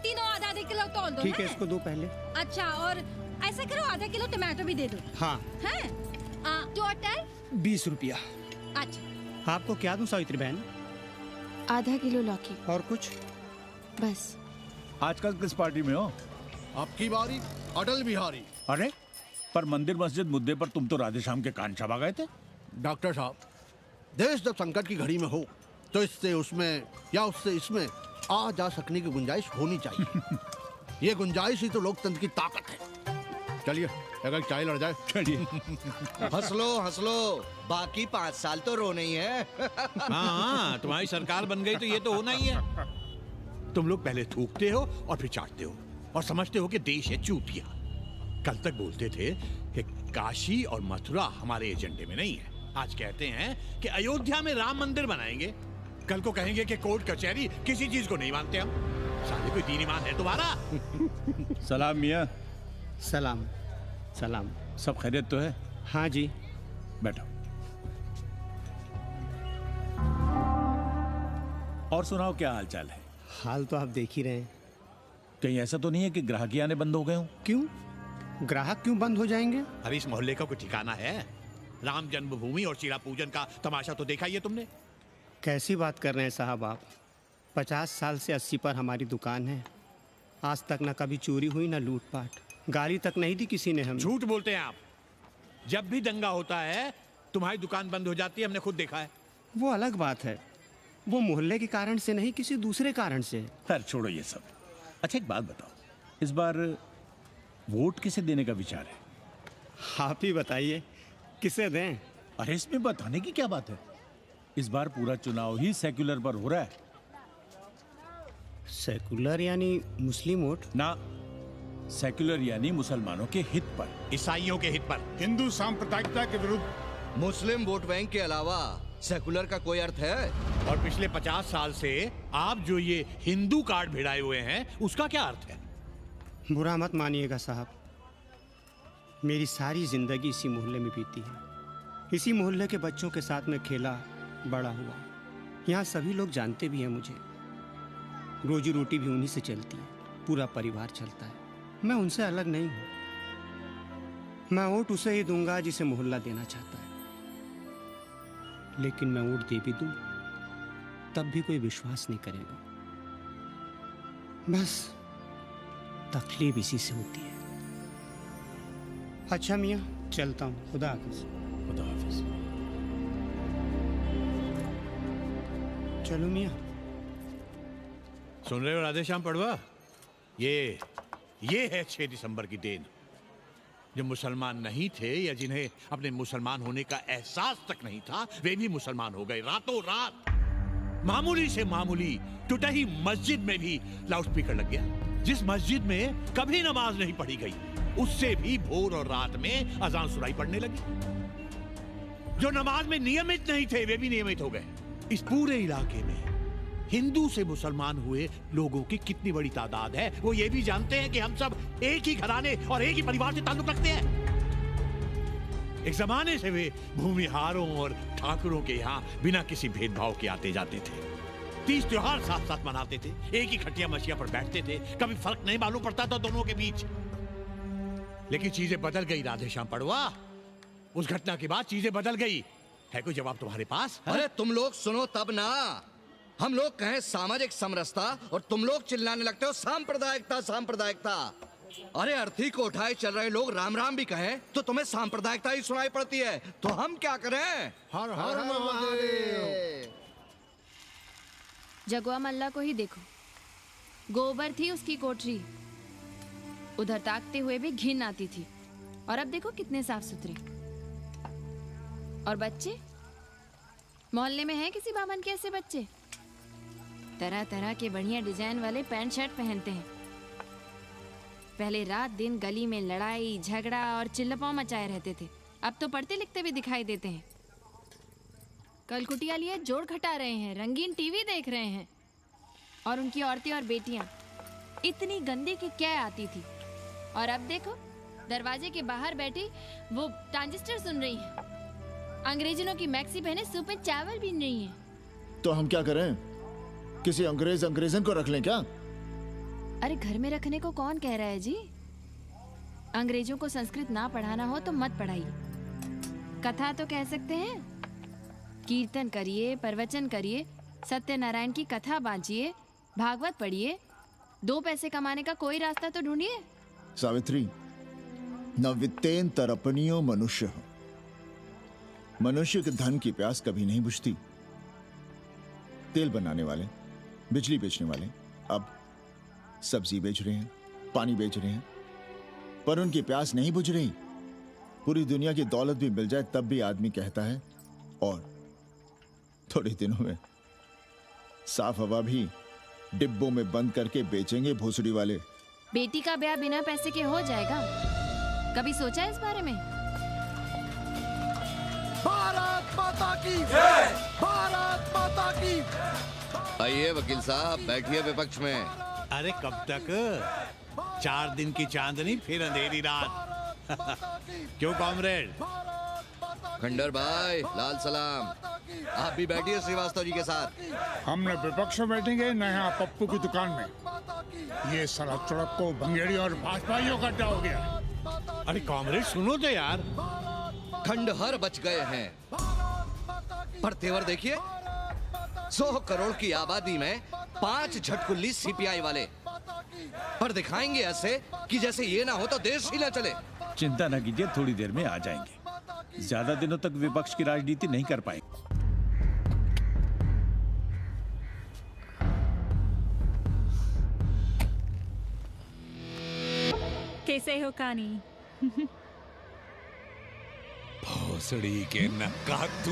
तीनों आधा किलो तोल दो। ठीक है, इसको दो पहले। अच्छा, और ऐसा करो आधा किलो टमाटो भी दे दो। हाँ। हैं? टोटल 20 रुपया। अच्छा, आपको क्या दूं सावित्री बहन? आधा किलो लौकी। और कुछ? बस। आजकल किस पार्टी में हो? आपकी बारी अटल बिहारी। अरे, पर मंदिर मस्जिद मुद्दे पर तुम तो राधेश्याम के कान चबा गए थे। डॉक्टर साहब, देश जब संकट की घड़ी में हो तो इससे उसमें या उससे इसमें आ जा सकने की गुंजाइश होनी चाहिए। ये गुंजाइश ही तो लोकतंत्र की ताकत है। चलिए अगर चाय लड़ जाए। हंस लो, बाकी 5 साल तो रोने ही है। हाँ, तुम्हारी सरकार बन गई तो ये तो होना ही है। तुम लोग पहले थूकते हो और फिर चाटते हो और समझते हो कि देश है चूतिया। कल तक बोलते थे कि काशी और मथुरा हमारे एजेंडे में नहीं है, आज कहते हैं कि अयोध्या में राम मंदिर बनाएंगे, कल को कहेंगे कि कोर्ट कचहरी किसी चीज को नहीं मानते हम। साले कोई दीन ईमान है तुम्हारा? सलाम मियाँ। सलाम सलाम। सब खैरियत तो है? हाँ जी। बैठो। और सुनाओ, क्या हाल चाल है? हाल तो आप देख ही रहे हैं। कहीं ऐसा तो नहीं है कि ग्राहक आने बंद हो गए हों? क्यों? ग्राहक क्यों बंद हो जाएंगे? अरे इस मोहल्ले का कोई ठिकाना है? राम जन्मभूमि और शीला पूजन का तमाशा तो देखा ही है तुमने। कैसी बात कर रहे हैं साहब आप? 50 साल से 80 पर हमारी दुकान है। आज तक ना कभी चोरी हुई ना लूटपाट, गाली तक नहीं दी किसी ने हमें। झूठ बोलते हैं आप। जब भी दंगा होता है तुम्हारी दुकान बंद हो जाती है, हमने खुद देखा है। वो अलग बात है, वो मोहल्ले के कारण से नहीं, किसी दूसरे कारण से। खैर छोड़ो ये सब। अच्छा एक बात बताओ, इस बार वोट किसे देने का विचार है? आप ही बताइए, किसे दें? अरे इसमें बताने की क्या बात है, इस बार पूरा चुनाव ही सेक्युलर पर हो रहा है। सेक्युलर यानी मुस्लिम वोट? ना, सेक्युलर यानी मुसलमानों के हित पर, ईसाइयों के हित पर, हिंदू सांप्रदायिकता के विरुद्ध। मुस्लिम वोट बैंक के अलावा सेकुलर का कोई अर्थ है? और पिछले 50 साल से आप जो ये हिंदू कार्ड भिड़ाए हुए हैं, उसका क्या अर्थ है? बुरा मत मानिएगा साहब, मेरी सारी जिंदगी इसी मोहल्ले में बीती है। इसी मोहल्ले के बच्चों के साथ में खेला बड़ा हुआ। यहाँ सभी लोग जानते भी हैं मुझे। रोजी रोटी भी उन्हीं से चलती है, पूरा परिवार चलता है। मैं उनसे अलग नहीं हूँ। मैं वोट उसे ही दूंगा जिसे मोहल्ला देना चाहता है, लेकिन मैं वोट दे भी दूं तब भी कोई विश्वास नहीं करेगा। बस तकलीफ इसी से होती है। अच्छा मियाँ, चलता हूँ। खुदा हाफिज। खुदा हाफिज। चलो मियाँ। सुन रहे हो राधेश्याम पड़वा, ये है 6 दिसंबर की देन। जो मुसलमान नहीं थे या जिन्हें अपने मुसलमान होने का एहसास तक नहीं था, वे भी मुसलमान हो गए रातों रात। मामूली से मामूली टूटी मस्जिद में भी लाउडस्पीकर लग गया। जिस मस्जिद में कभी नमाज नहीं पढ़ी गई, उससे भी भोर और रात में अजान सुनाई पड़ने लगी। जो नमाज में नियमित नहीं थे, वे भी नियमित हो गए। इस पूरे इलाके में हिंदू से मुसलमान हुए लोगों की कितनी बड़ी तादाद है, वो ये भी जानते हैं कि हम सब एक ही घराने और एक ही परिवार से ताल्लुक रखते हैं। एक जमाने से वे भूमिहारों और ठाकुरों के यहाँ बिना किसी भेदभाव के आते जाते थे। 30 त्योहार साथ साथ मनाते थे, एक ही खटिया मछिया पर बैठते थे, कभी फर्क नहीं मालूम पड़ता था दोनों के बीच। लेकिन चीजें बदल गई राधेश्याम पड़वा। उस घटना के बाद चीजें बदल गई। है कोई जवाब तुम्हारे पास? अरे तुम लोग सुनो तब ना। हम लोग कहें सामाजिक समरसता और तुम लोग चिल्लाने लगते हो सांप्रदायिकता सांप्रदायिकता। अरे अर्थी को उठाए चल रहे लोग राम राम भी कहें तो तुम्हें सांप्रदायिकता ही सुनाई पड़ती है, तो हम क्या करें? हर हर महादेव। जगवा मल्ला को ही देखो, गोबर थी उसकी कोठरी, उधर ताकते हुए भी घिन आती थी, और अब देखो कितने साफ सुथरे। और बच्चे, मोहल्ले में हैं किसी बामन के ऐसे बच्चे? तरह तरह के बढ़िया डिजाइन वाले पैंट शर्ट पहनते हैं। पहले रात दिन गली में लड़ाई झगड़ा और चिल्लापाव मचाए रहते थे, अब तो पढ़ते लिखते भी दिखाई देते हैं। कल कुटिया लिए जोड़ घटा रहे हैं, रंगीन टीवी देख रहे हैं, और उनकी औरतें और बेटियां इतनी गंदी की क्या आती थी, और अब देखो दरवाजे के बाहर बैठी वो ट्रांजिस्टर सुन रही है। अंग्रेजनों की मैक्सी पहने सूप में चावल भी नहीं है। तो हम क्या करें? किसी अंग्रेजन को रख लें क्या? अरे घर में रखने को कौन कह रहा है जी? अंग्रेजों को संस्कृत ना पढ़ाना हो तो मत पढ़ाइए। कथा तो कह सकते हैं, कीर्तन करिए, प्रवचन करिए, सत्यनारायण की कथा बांचिए, भागवत पढ़िए, 2 पैसे कमाने का कोई रास्ता तो ढूंढिए। सावित्री, न वित्तेन तरपनियो मनुष्य। मनुष्य के धन की प्यास कभी नहीं बुझती। तेल बनाने वाले, बिजली बेचने वाले अब सब्जी बेच रहे हैं, पानी बेच रहे हैं, पर उनकी प्यास नहीं बुझ रही। पूरी दुनिया की दौलत भी मिल जाए तब भी आदमी कहता है और थोड़े दिनों में साफ हवा भी डिब्बों में बंद करके बेचेंगे भोसड़ी वाले। बेटी का ब्याह बिना पैसे के हो जाएगा? कभी सोचा है इस बारे में? भारत माता की जय! भारत माता की। आइए वकील साहब, बैठिए विपक्ष में। अरे कब तक? 4 दिन की चांदनी फिर अंधेरी रात। क्यों कॉमरेड? खंडर भाई, लाल सलाम। आप भी बैठिए श्रीवास्तव जी के साथ। हमने विपक्ष में बैठेंगे न यहाँ पप्पू की दुकान में। ये साला चुड़क को भंगेड़ी और भाजपाइयों का अड्डा हो गया। अरे कॉमरेड सुनो तो यार। खंडहर बच गए हैं, पर तेवर देखिए, 100 करोड़ की आबादी में 5 झटकुल्ली सीपीआई वाले, पर दिखाएंगे ऐसे कि जैसे ये ना हो तो देश ही ना चले। चिंता न कीजिए, थोड़ी देर में आ जाएंगे। ज्यादा दिनों तक विपक्ष की राजनीति नहीं कर पाएंगे। कैसे हो कानी? भोसड़ी के नक्का तू।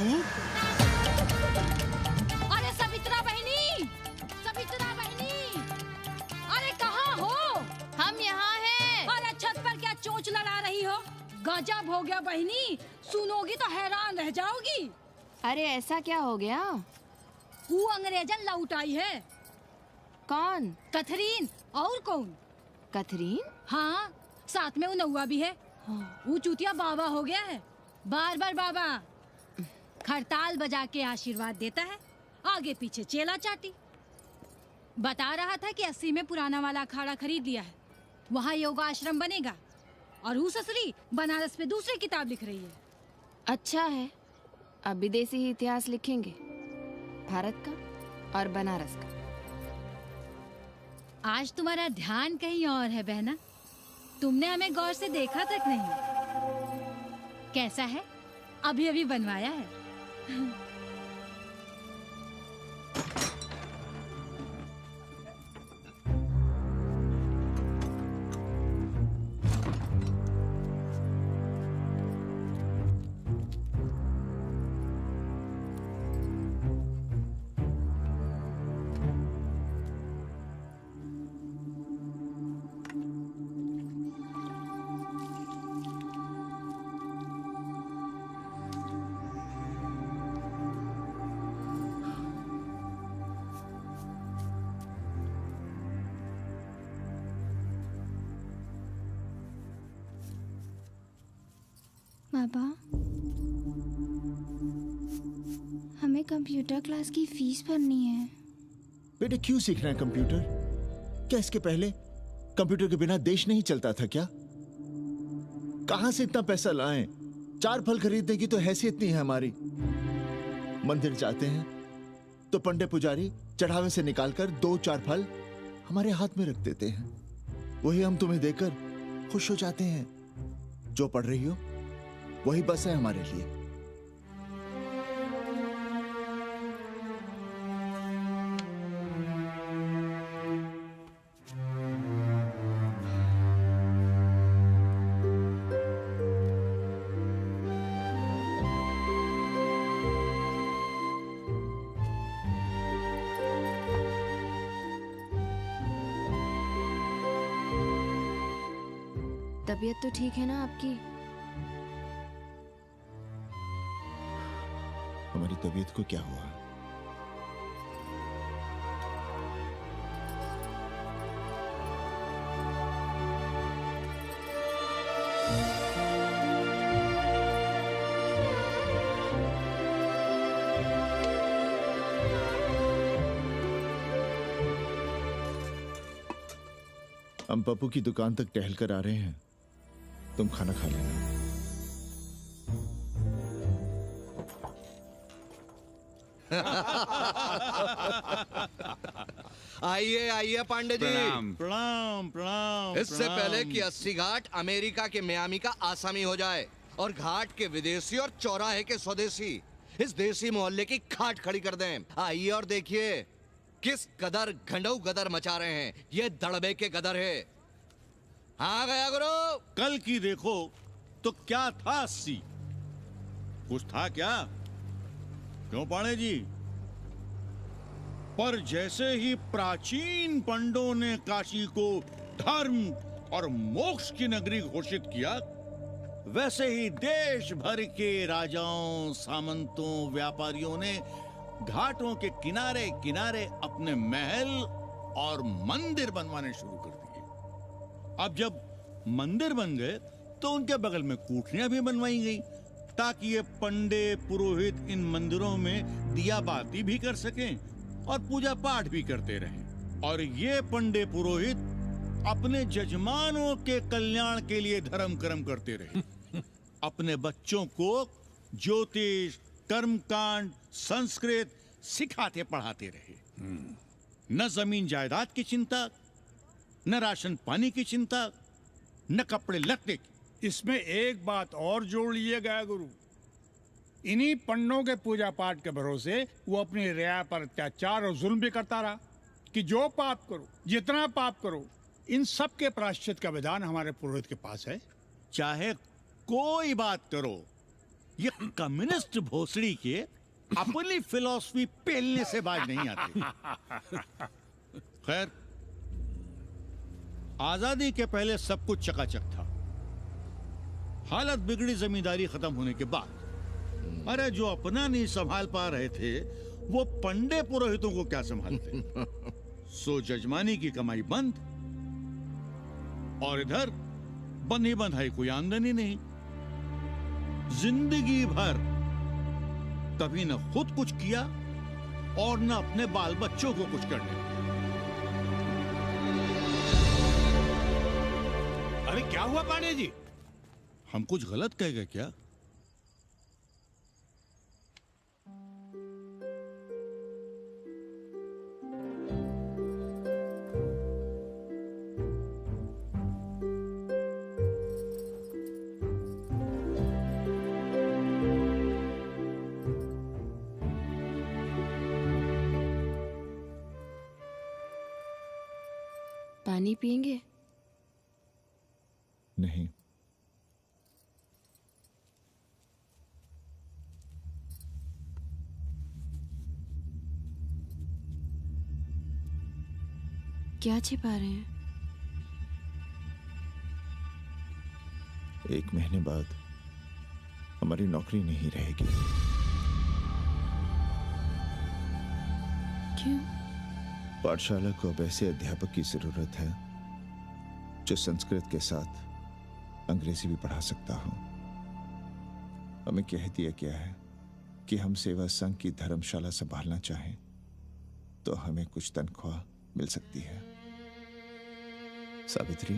अरे सवित्रा बहनी, सवित्रा बहनी, अरे कहाँ हो? हम यहाँ हैं। अरे छत पर क्या चोंच लड़ा रही हो? गजब हो गया बहनी, सुनोगी तो हैरान रह जाओगी। अरे ऐसा क्या हो गया? वो अंग्रेजन लौट आई है। कौन? कथरीन। और कौन? कथरीन? हाँ, साथ में वो नौवा भी है। वो चूतिया बाबा हो गया है। बार बार बाबा खड़ताल बजा के आशीर्वाद देता है, आगे पीछे चेला चाटी। बता रहा था कि 80 में पुराना वाला अखाड़ा खरीद लिया है, वहाँ योगा आश्रम बनेगा। और वो ससुरी बनारस पे दूसरी किताब लिख रही है। अच्छा है, अब विदेशी ही इतिहास लिखेंगे, भारत का और बनारस का। आज तुम्हारा ध्यान कहीं और है बहना, तुमने हमें गौर से देखा तक नहीं। कैसा है? अभी अभी बनवाया है। बाबा, हमें कंप्यूटर क्लास की फीस भरनी है। बेटे क्यों सीखना है कंप्यूटर? क्या इसके पहले कंप्यूटर के बिना देश नहीं चलता था क्या? कहां से इतना पैसा लाएं? 4 फल खरीदने की तो हैसियत नहीं है हमारी। मंदिर जाते हैं तो पंडे पुजारी चढ़ावे से निकालकर 2-4 फल हमारे हाथ में रख देते हैं, वही हम तुम्हें देकर खुश हो जाते हैं। जो पढ़ रही हो वही बस है हमारे लिए। तबीयत तो ठीक है ना आपकी? हमारी तबीयत को क्या हुआ? हम पप्पू की दुकान तक टहल कर आ रहे हैं, तुम खाना खा लेना। आइए आइए पांडे जी। प्रणाम प्रणाम प्रणाम। इससे पहले कि 80 घाट अमेरिका के मियामी का आसामी हो जाए और घाट के विदेशी और चौराहे के स्वदेशी इस देसी मोहल्ले की खाट खड़ी कर दें, आइए और देखिए किस कदर घंडऊ गदर मचा रहे हैं ये दड़बे के गदर है। हाँ गया गुरु। कल की देखो तो क्या था 80? कुछ था क्या? क्यों पाणे जी? पर जैसे ही प्राचीन पंडों ने काशी को धर्म और मोक्ष की नगरी घोषित किया, वैसे ही देश भर के राजाओं, सामंतों, व्यापारियों ने घाटों के किनारे किनारे अपने महल और मंदिर बनवाने शुरू कर दिए। अब जब मंदिर बन गए तो उनके बगल में कोठरियां भी बनवाई गई, ताकि ये पंडे पुरोहित इन मंदिरों में दिया बाती भी कर सकें और पूजा पाठ भी करते रहें। और ये पंडे पुरोहित अपने जजमानों के कल्याण के लिए धर्म कर्म करते रहे। अपने बच्चों को ज्योतिष, कर्मकांड, संस्कृत सिखाते पढ़ाते रहे। न जमीन जायदाद की चिंता, न राशन पानी की चिंता, न कपड़े लत्ते की। इसमें एक बात और जोड़ लिएगा गुरु, इन्हीं पंडों के पूजा पाठ के भरोसे वो अपनी रिया पर अत्याचार और जुल्म भी करता रहा कि जो पाप करो, जितना पाप करो, इन सब के प्रायश्चित का विधान हमारे पुरोहित के पास है। चाहे कोई बात करो, ये कम्युनिस्ट भोसड़ी के अपनी फिलॉसफी पेलने से बाज नहीं आती। खैर, आजादी के पहले सब कुछ चकाचक था। हालत बिगड़ी जमींदारी खत्म होने के बाद। अरे जो अपना नहीं संभाल पा रहे थे, वो पंडे पुरोहितों को क्या संभालते। सो जजमानी की कमाई बंद, और इधर बंधी बंधाई कोई आमदनी नहीं। जिंदगी भर कभी न खुद कुछ किया और न अपने बाल बच्चों को कुछ करने। अरे क्या हुआ पांडे जी? हम कुछ गलत कह गए क्या? पानी पिएंगे? नहीं। क्या छिपा रहे हैं? 1 महीने बाद हमारी नौकरी नहीं रहेगी। क्यों? पाठशाला को अब ऐसे अध्यापक की जरूरत है जो संस्कृत के साथ अंग्रेजी भी पढ़ा सकता हो। हमें कह दिया गया है कि हम सेवा संघ की धर्मशाला संभालना चाहें तो हमें कुछ तनख्वाह मिल सकती है। सावित्री,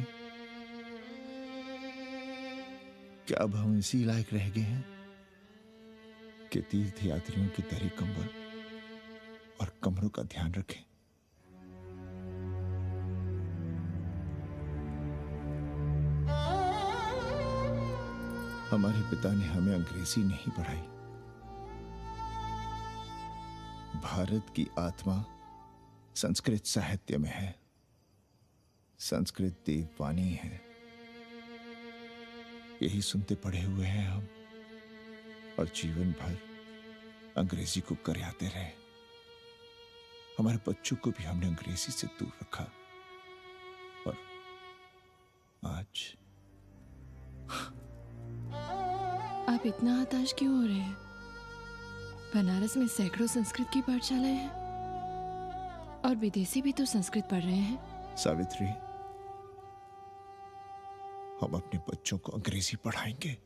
क्या अब हम इसी लायक रह गए हैं कि तीर्थ यात्रियों की दरी कंबल और कमरों का ध्यान रखें? हमारे पिता ने हमें अंग्रेजी नहीं पढ़ाई। भारत की आत्मा संस्कृत साहित्य में है। संस्कृत देववाणी है। यही सुनते पढ़े हुए हैं हम, और जीवन भर अंग्रेजी को करियाते रहे। हमारे बच्चों को भी हमने अंग्रेजी से दूर रखा, और आज आप इतना हताश क्यों हो रहे हैं? बनारस में सैकड़ों संस्कृत की पाठशालाएं हैं और विदेशी भी तो संस्कृत पढ़ रहे हैं। सावित्री, हम अपने बच्चों को अंग्रेजी पढ़ाएंगे।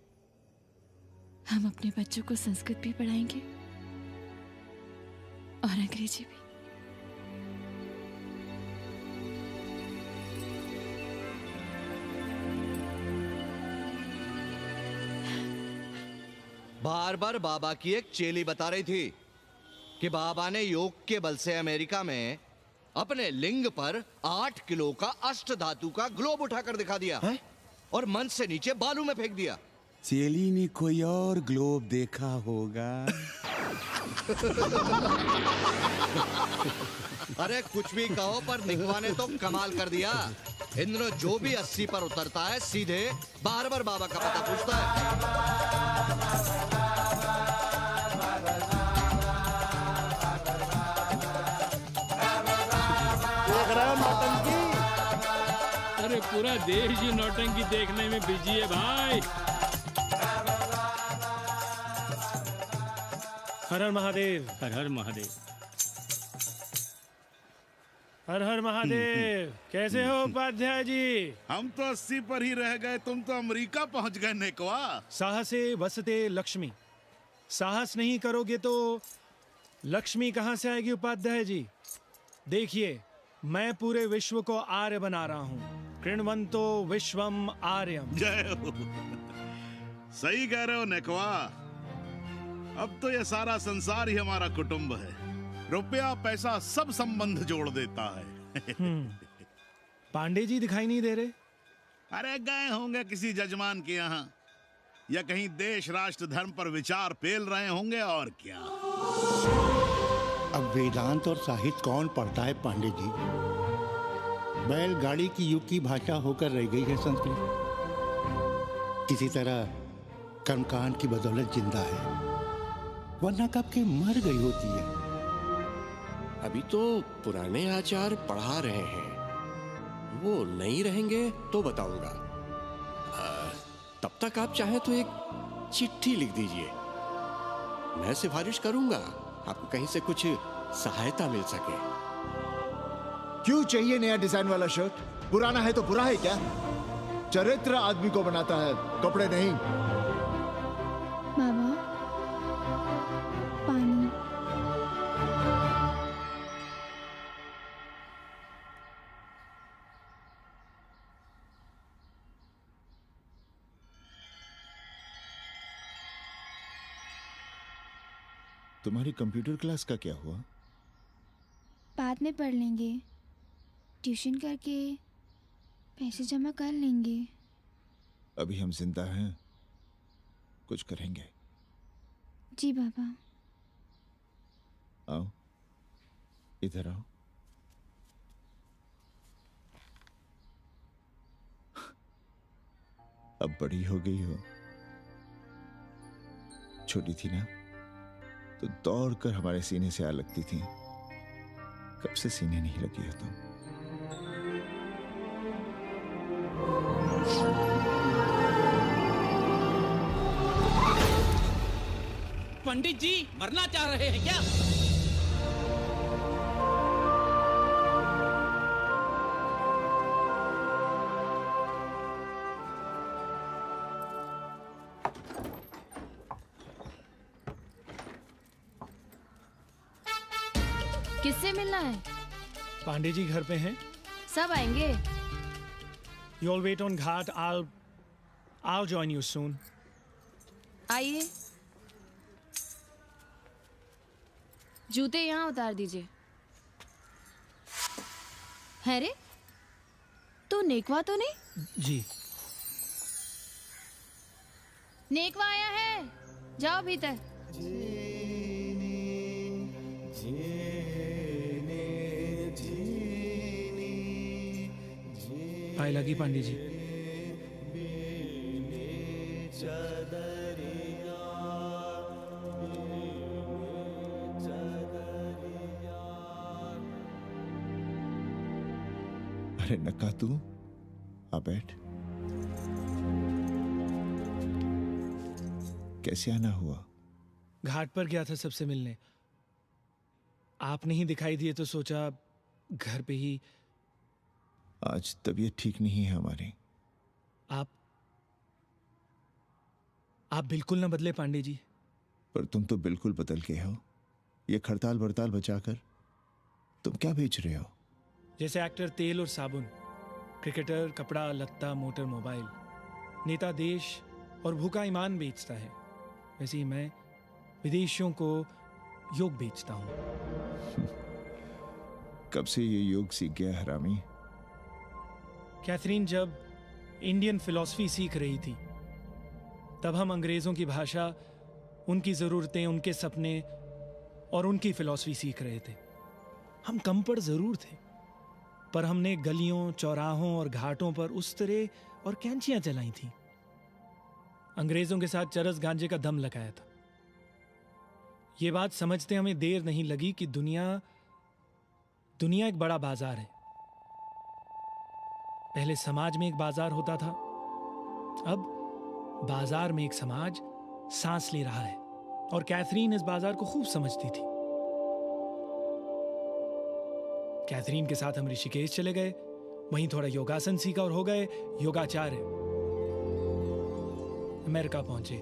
हम अपने बच्चों को संस्कृत भी पढ़ाएंगे और अंग्रेजी भी। बार बार बाबा की एक चेली बता रही थी कि बाबा ने योग के बल से अमेरिका में अपने लिंग पर 8 किलो का अष्ट धातु का ग्लोब उठाकर दिखा दिया है? और मंच से नीचे बालू में फेंक दिया। चेली ने कोई और ग्लोब देखा होगा। अरे कुछ भी कहो पर निकवा ने तो कमाल कर दिया। इंद्र जो भी 80 पर उतरता है सीधे बार-बार बाबा का पता पूछता है। देख रहे हो नौटंकी? अरे पूरा देश ही नौटंकी देखने में बिजी है भाई। हर हर महादेव। हर हर महादेव। हर हर महादेव। कैसे हो उपाध्याय जी? हम तो 80 पर ही रह गए, तुम तो अमेरिका पहुंच गए नेकवा। साहसे वसते लक्ष्मी। साहस नहीं करोगे तो लक्ष्मी कहाँ से आएगी उपाध्याय जी? देखिए, मैं पूरे विश्व को आर्य बना रहा हूँ। कृण्वन्तो विश्वम आर्यम। जय हो। सही कह रहे हो नेकवा। अब तो ये सारा संसार ही हमारा कुटुंब है। रुपया पैसा सब संबंध जोड़ देता है। पांडे जी दिखाई नहीं दे रहे? अरे गए होंगे किसी जजमान के यहाँ, या कहीं देश राष्ट्र धर्म पर विचार पेल रहे होंगे, और क्या। अब वेदांत और साहित्य कौन पढ़ता है पांडे जी? बैलगाड़ी की युग की भाषा होकर रह गई है संस्कृत। किसी तरह कर्मकांड की बदौलत जिंदा है, वरना कब के मर गई होती है। अभी तो पुराने आचार पढ़ा रहे हैं, वो नहीं रहेंगे तो बताऊंगा। तब तक आप चाहें तो एक चिट्ठी लिख दीजिए, मैं सिफारिश करूंगा आपको कहीं से कुछ सहायता मिल सके। क्यों चाहिए नया डिजाइन वाला शर्ट? पुराना है तो बुरा है क्या? चरित्र आदमी को बनाता है, कपड़े नहीं। बाबा, पानी। तुम्हारी कंप्यूटर क्लास का क्या हुआ? बाद में पढ़ लेंगे, ट्यूशन करके पैसे जमा कर लेंगे। अभी हम जिंदा हैं, कुछ करेंगे। जी बाबा। आओ, इधर आओ। अब बड़ी हो गई हो, छोटी थी ना तो दौड़कर हमारे सीने से आ लगती थी। कब से सीने नहीं लगी हो तुम? पंडित जी मरना चाह रहे हैं क्या? किससे मिलना है? पांडे जी घर पे हैं। सब आएंगे। You all wait on Ghat. I'll join you soon. आइए। जूते यहाँ उतार दीजिए। है रे, तू नेकवा तो नहीं? जी। नेकवा आया है, जाओ भीतर। आए लगी पांडे जी। अरे नक्का तू आ बैठ। कैसे आना हुआ? घाट पर गया था सबसे मिलने, आप नहीं दिखाई दिए तो सोचा घर पे ही। आज तबीयत ठीक नहीं है हमारी। आप बिल्कुल ना बदले पांडे जी। पर तुम तो बिल्कुल बदल गए हो। ये खड़ताल बड़ताल बचाकर तुम क्या बेच रहे हो? जैसे एक्टर तेल और साबुन, क्रिकेटर कपड़ा लत्ता मोटर मोबाइल, नेता देश और भूखा ईमान बेचता है, वैसे ही मैं विदेशियों को योग बेचता हूं। कब से ये योग सीख गया हरामी? कैथरीन जब इंडियन फिलॉसफी सीख रही थी, तब हम अंग्रेजों की भाषा, उनकी जरूरतें, उनके सपने और उनकी फिलॉसफी सीख रहे थे। हम कम पढ़ जरूर थे, पर हमने गलियों, चौराहों और घाटों पर उस तरह और कैंचियां चलाई थीं। अंग्रेजों के साथ चरस गांजे का दम लगाया था। ये बात समझते हमें देर नहीं लगी कि दुनिया एक बड़ा बाजार है। पहले समाज में एक बाजार होता था, अब बाजार में एक समाज सांस ले रहा है, और कैथरीन इस बाजार को खूब समझती थी। कैथरीन के साथ हम ऋषिकेश चले गए, वहीं थोड़ा योगासन सीखा और हो गए योगाचार्य। अमेरिका पहुंचे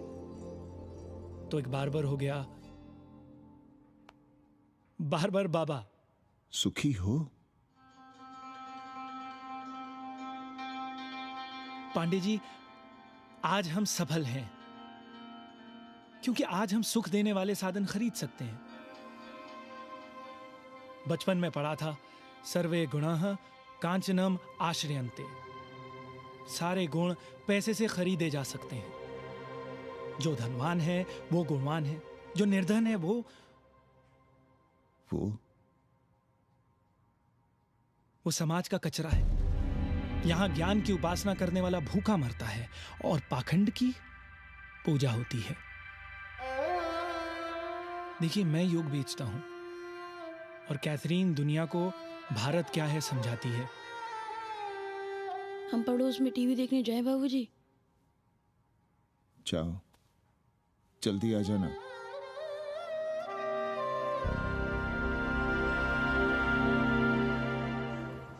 तो एक बार्बर हो गया, बार्बर बाबा। सुखी हो? पांडे जी, आज हम सफल हैं क्योंकि आज हम सुख देने वाले साधन खरीद सकते हैं। बचपन में पढ़ा था, सर्वे गुणाः कांचनम आश्रयन्ते। सारे गुण पैसे से खरीदे जा सकते हैं। जो धनवान है वो गुणवान है, जो निर्धन है वो समाज का कचरा है। यहां ज्ञान की उपासना करने वाला भूखा मरता है और पाखंड की पूजा होती है। देखिए, मैं योग बेचता हूं और कैथरीन दुनिया को भारत क्या है समझाती है। हम पड़ोस में टीवी देखने जाएं बाबूजी? जाओ, जल्दी आ जाना।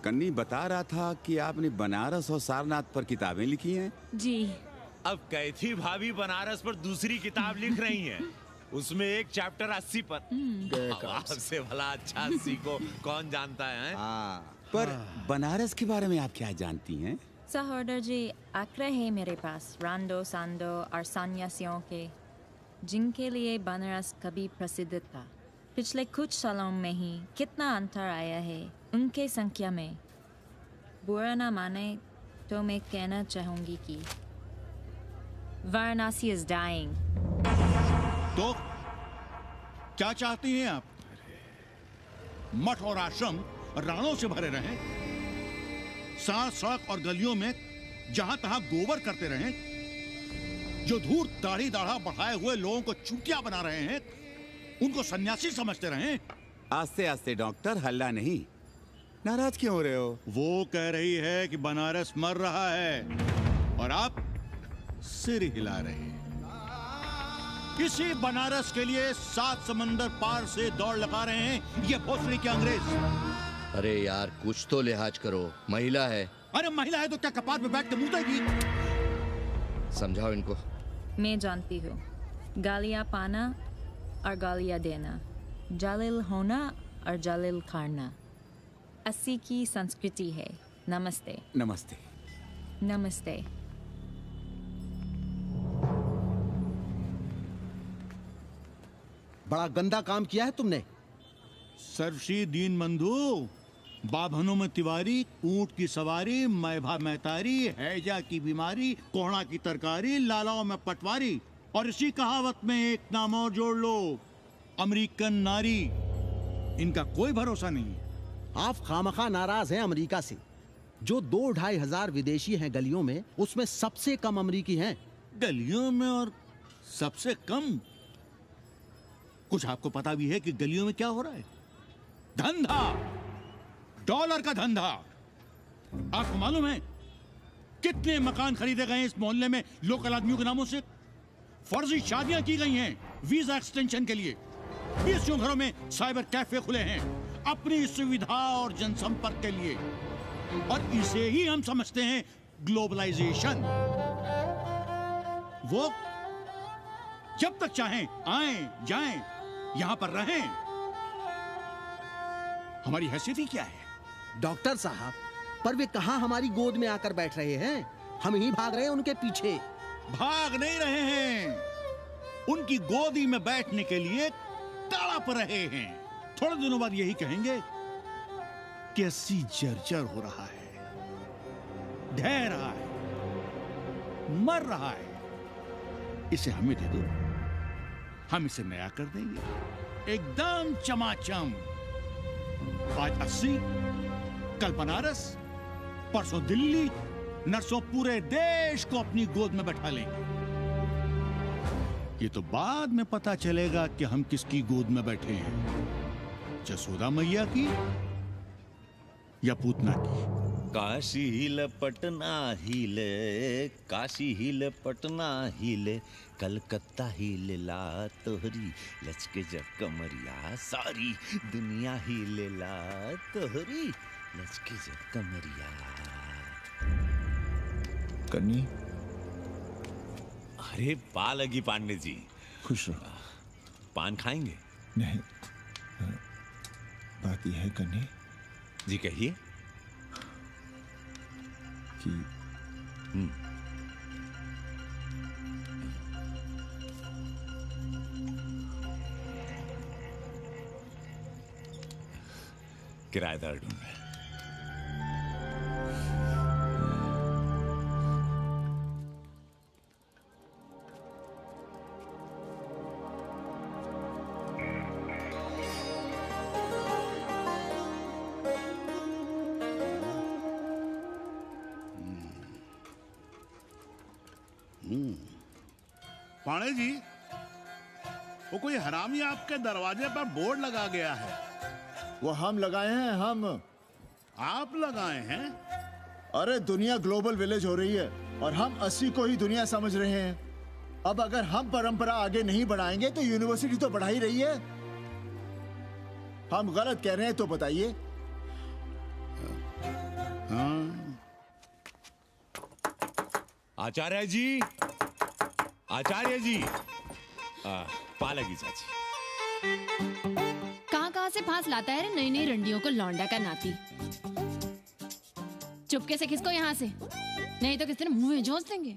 कन्नी बता रहा था कि आपने बनारस और सारनाथ पर किताबें लिखी हैं। जी। अब कैथी भाभी बनारस पर दूसरी किताब लिख रही हैं। उसमें एक चैप्टर 80 पर। आपसे भला अच्छा 80 को कौन जानता है? पर बनारस के बारे में आप क्या जानती हैं? सहोदर जी, आंकड़े हैं मेरे पास रांडो सांडो और सन्यासियों के, जिनके लिए बनारस कभी प्रसिद्ध था। पिछले कुछ सालों में ही कितना अंतर आया है उनके संख्या में। बुरा ना माने तो मैं कहना चाहूंगी कि वाराणसी is dying। तो क्या चाहती हैं आप? मठ और आश्रम राणों से भरे रहें, सड़क सड़क और गलियों में जहां तहां गोबर करते रहें, जो धूर्त दाढ़ी दाढ़ा बढ़ाए हुए लोगों को चूतिया बना रहे हैं उनको सन्यासी समझते रहें। आस्ते आस्ते डॉक्टर, हल्ला नहीं। नाराज क्यों हो रहे हो? वो कह रही है कि बनारस मर रहा है और आप सिर हिला रहे हैं। इसी बनारस के लिए 7 समंदर पार से दौड़ लगा रहे हैं ये भोसड़ी के अंग्रेज। अरे यार, कुछ तो लिहाज करो, महिला है। अरे महिला है तो क्या कपाट पे बैठ के मुंह देगी? समझाओ इनको। मैं जानती हूँ, गालियाँ पाना और गालियाँ देना, जालिल होना और जालिल खाना 80 की संस्कृति है। नमस्ते। नमस्ते। नमस्ते। बड़ा गंदा काम किया है तुमने। सर्वश्री दीन बंधु, बाभनों में तिवारी, ऊंट की सवारी, मैभा मैतारी, हैजा की बीमारी, कोहड़ा की तरकारी, लालाओं में पटवारी, और इसी कहावत में एक नाम और जोड़ लो, अमेरिकन नारी। इनका कोई भरोसा नहीं है। आप खामखा नाराज हैं अमेरिका से। जो 2-2.5 हजार विदेशी हैं गलियों में, उसमें सबसे कम अमेरिकी हैं। गलियों में और सबसे कम? कुछ आपको पता भी है कि गलियों में क्या हो रहा है? धंधा, डॉलर का धंधा। आपको मालूम है कितने मकान खरीदे गए इस मोहल्ले में लोकल आदमियों के नामों से? फर्जी शादियां की गई हैं वीजा एक्सटेंशन के लिए। 20 घरों में साइबर कैफे खुले हैं अपनी सुविधा और जनसंपर्क के लिए, और इसे ही हम समझते हैं ग्लोबलाइजेशन। वो जब तक चाहें आएं जाएं, यहां पर रहें। हमारी हैसियत ही क्या है? डॉक्टर साहब, पर वे कहां हमारी गोद में आकर बैठ रहे हैं? हम ही भाग रहे हैं उनके पीछे। भाग नहीं रहे हैं, उनकी गोदी में बैठने के लिए तड़प रहे हैं। थोड़े दिनों बाद यही कहेंगे कि 80 जर्जर हो रहा है, ढह रहा है, मर रहा है, इसे हमें दे दो, हम इसे नया कर देंगे, एकदम चमाचम। आज 80, कल बनारस, परसों दिल्ली, नरसों पूरे देश को अपनी गोद में बैठा लेंगे। ये तो बाद में पता चलेगा कि हम किसकी गोद में बैठे हैं, जसोदा मैया की या पूतना की। काशी हिले पटना हिले, काशी हिले पटना हिले, कलकत्ता हिले ला तोहरी लचके जब कमरिया, सारी दुनिया हिले ला तोहरी लचके जब कमरिया। कन्नी, अरे पा लगी पांडे जी। खुश रहो। पान खाएंगे? नहीं, बात यह है कन्नी जी, कहिए। कि किराएदार ढूंढ रहे। पाणे जी, वो कोई हरामी आपके दरवाजे पर बोर्ड लगा गया है। वो हम लगाए हैं, हम। आप लगाए हैं? अरे दुनिया ग्लोबल विलेज हो रही है और हम 80 को ही दुनिया समझ रहे हैं। अब अगर हम परंपरा आगे नहीं बढ़ाएंगे तो यूनिवर्सिटी तो बढ़ा ही रही है। हम गलत कह रहे हैं तो बताइए। आचार्य जी, आचार्य जी, पालगी चाची। कहाँ से फांस लाता है रे नई नई रंडियों को, लौंडा का नाती। चुपके से खिसको यहाँ से, नहीं तो किस दिन मुंह में जोश देंगे।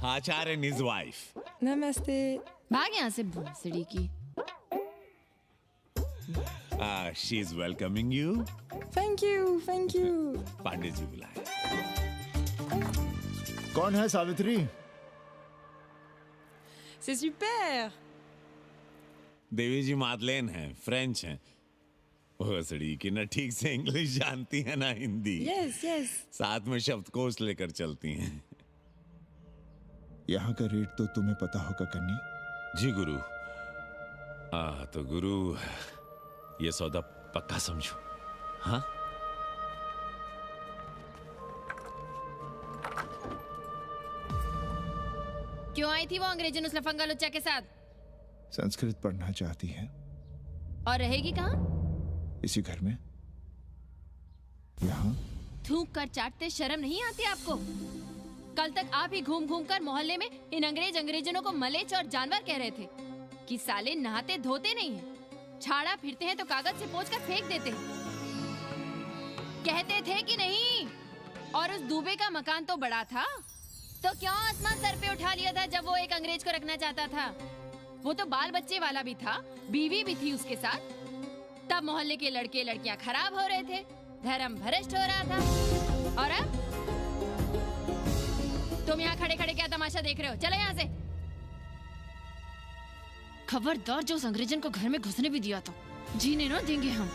आचार्य and his wife। नमस्ते। भाग यहाँ से भोसड़ी की। She is welcoming you। Thank you, thank you. Pandey ji बुलाए। कौन है सावित्री? C'est super। देवी जी मादलेन हैं, फ्रेंच हैं। भोसड़ी की ना ठीक से इंग्लिश जानती है ना हिंदी। Yes yes. साथ में शब्दकोश लेकर चलती हैं। यहाँ का रेट तो तुम्हें पता होगा कन्नी। जी गुरु। तो गुरु, ये सौदा पक्का समझो। हाँ, क्यों आई थी वो अंग्रेजन उस लफंगा लुच्चा के साथ? संस्कृत पढ़ना चाहती है। और रहेगी कहाँ? इसी घर में, यहाँ। थूक कर चाटते शर्म नहीं आती आपको? कल तक आप ही घूम घूम कर मोहल्ले में इन अंग्रेजनों को मलेच और जानवर कह रहे थे कि साले नहाते धोते नहीं हैं, छाड़ा फिरते हैं तो कागज से पोंछ कर फेंक देते हैं। कहते थे कि नहीं? और उस दूबे का मकान तो बड़ा था, तो क्यों आसमान सर पे उठा लिया था जब वो एक अंग्रेज को रखना चाहता था? वो तो बाल बच्चे वाला भी था, बीवी भी थी उसके साथ। तब मोहल्ले के लड़के लड़कियां खराब हो रहे थे, धर्म भ्रष्ट हो रहा था। और अब तुम यहाँ खड़े खड़े क्या तमाशा देख रहे हो? चलो यहाँ से। खबरदार, जो उस अंग्रेजन को घर में घुसने भी दिया था, जीने ना देंगे हम।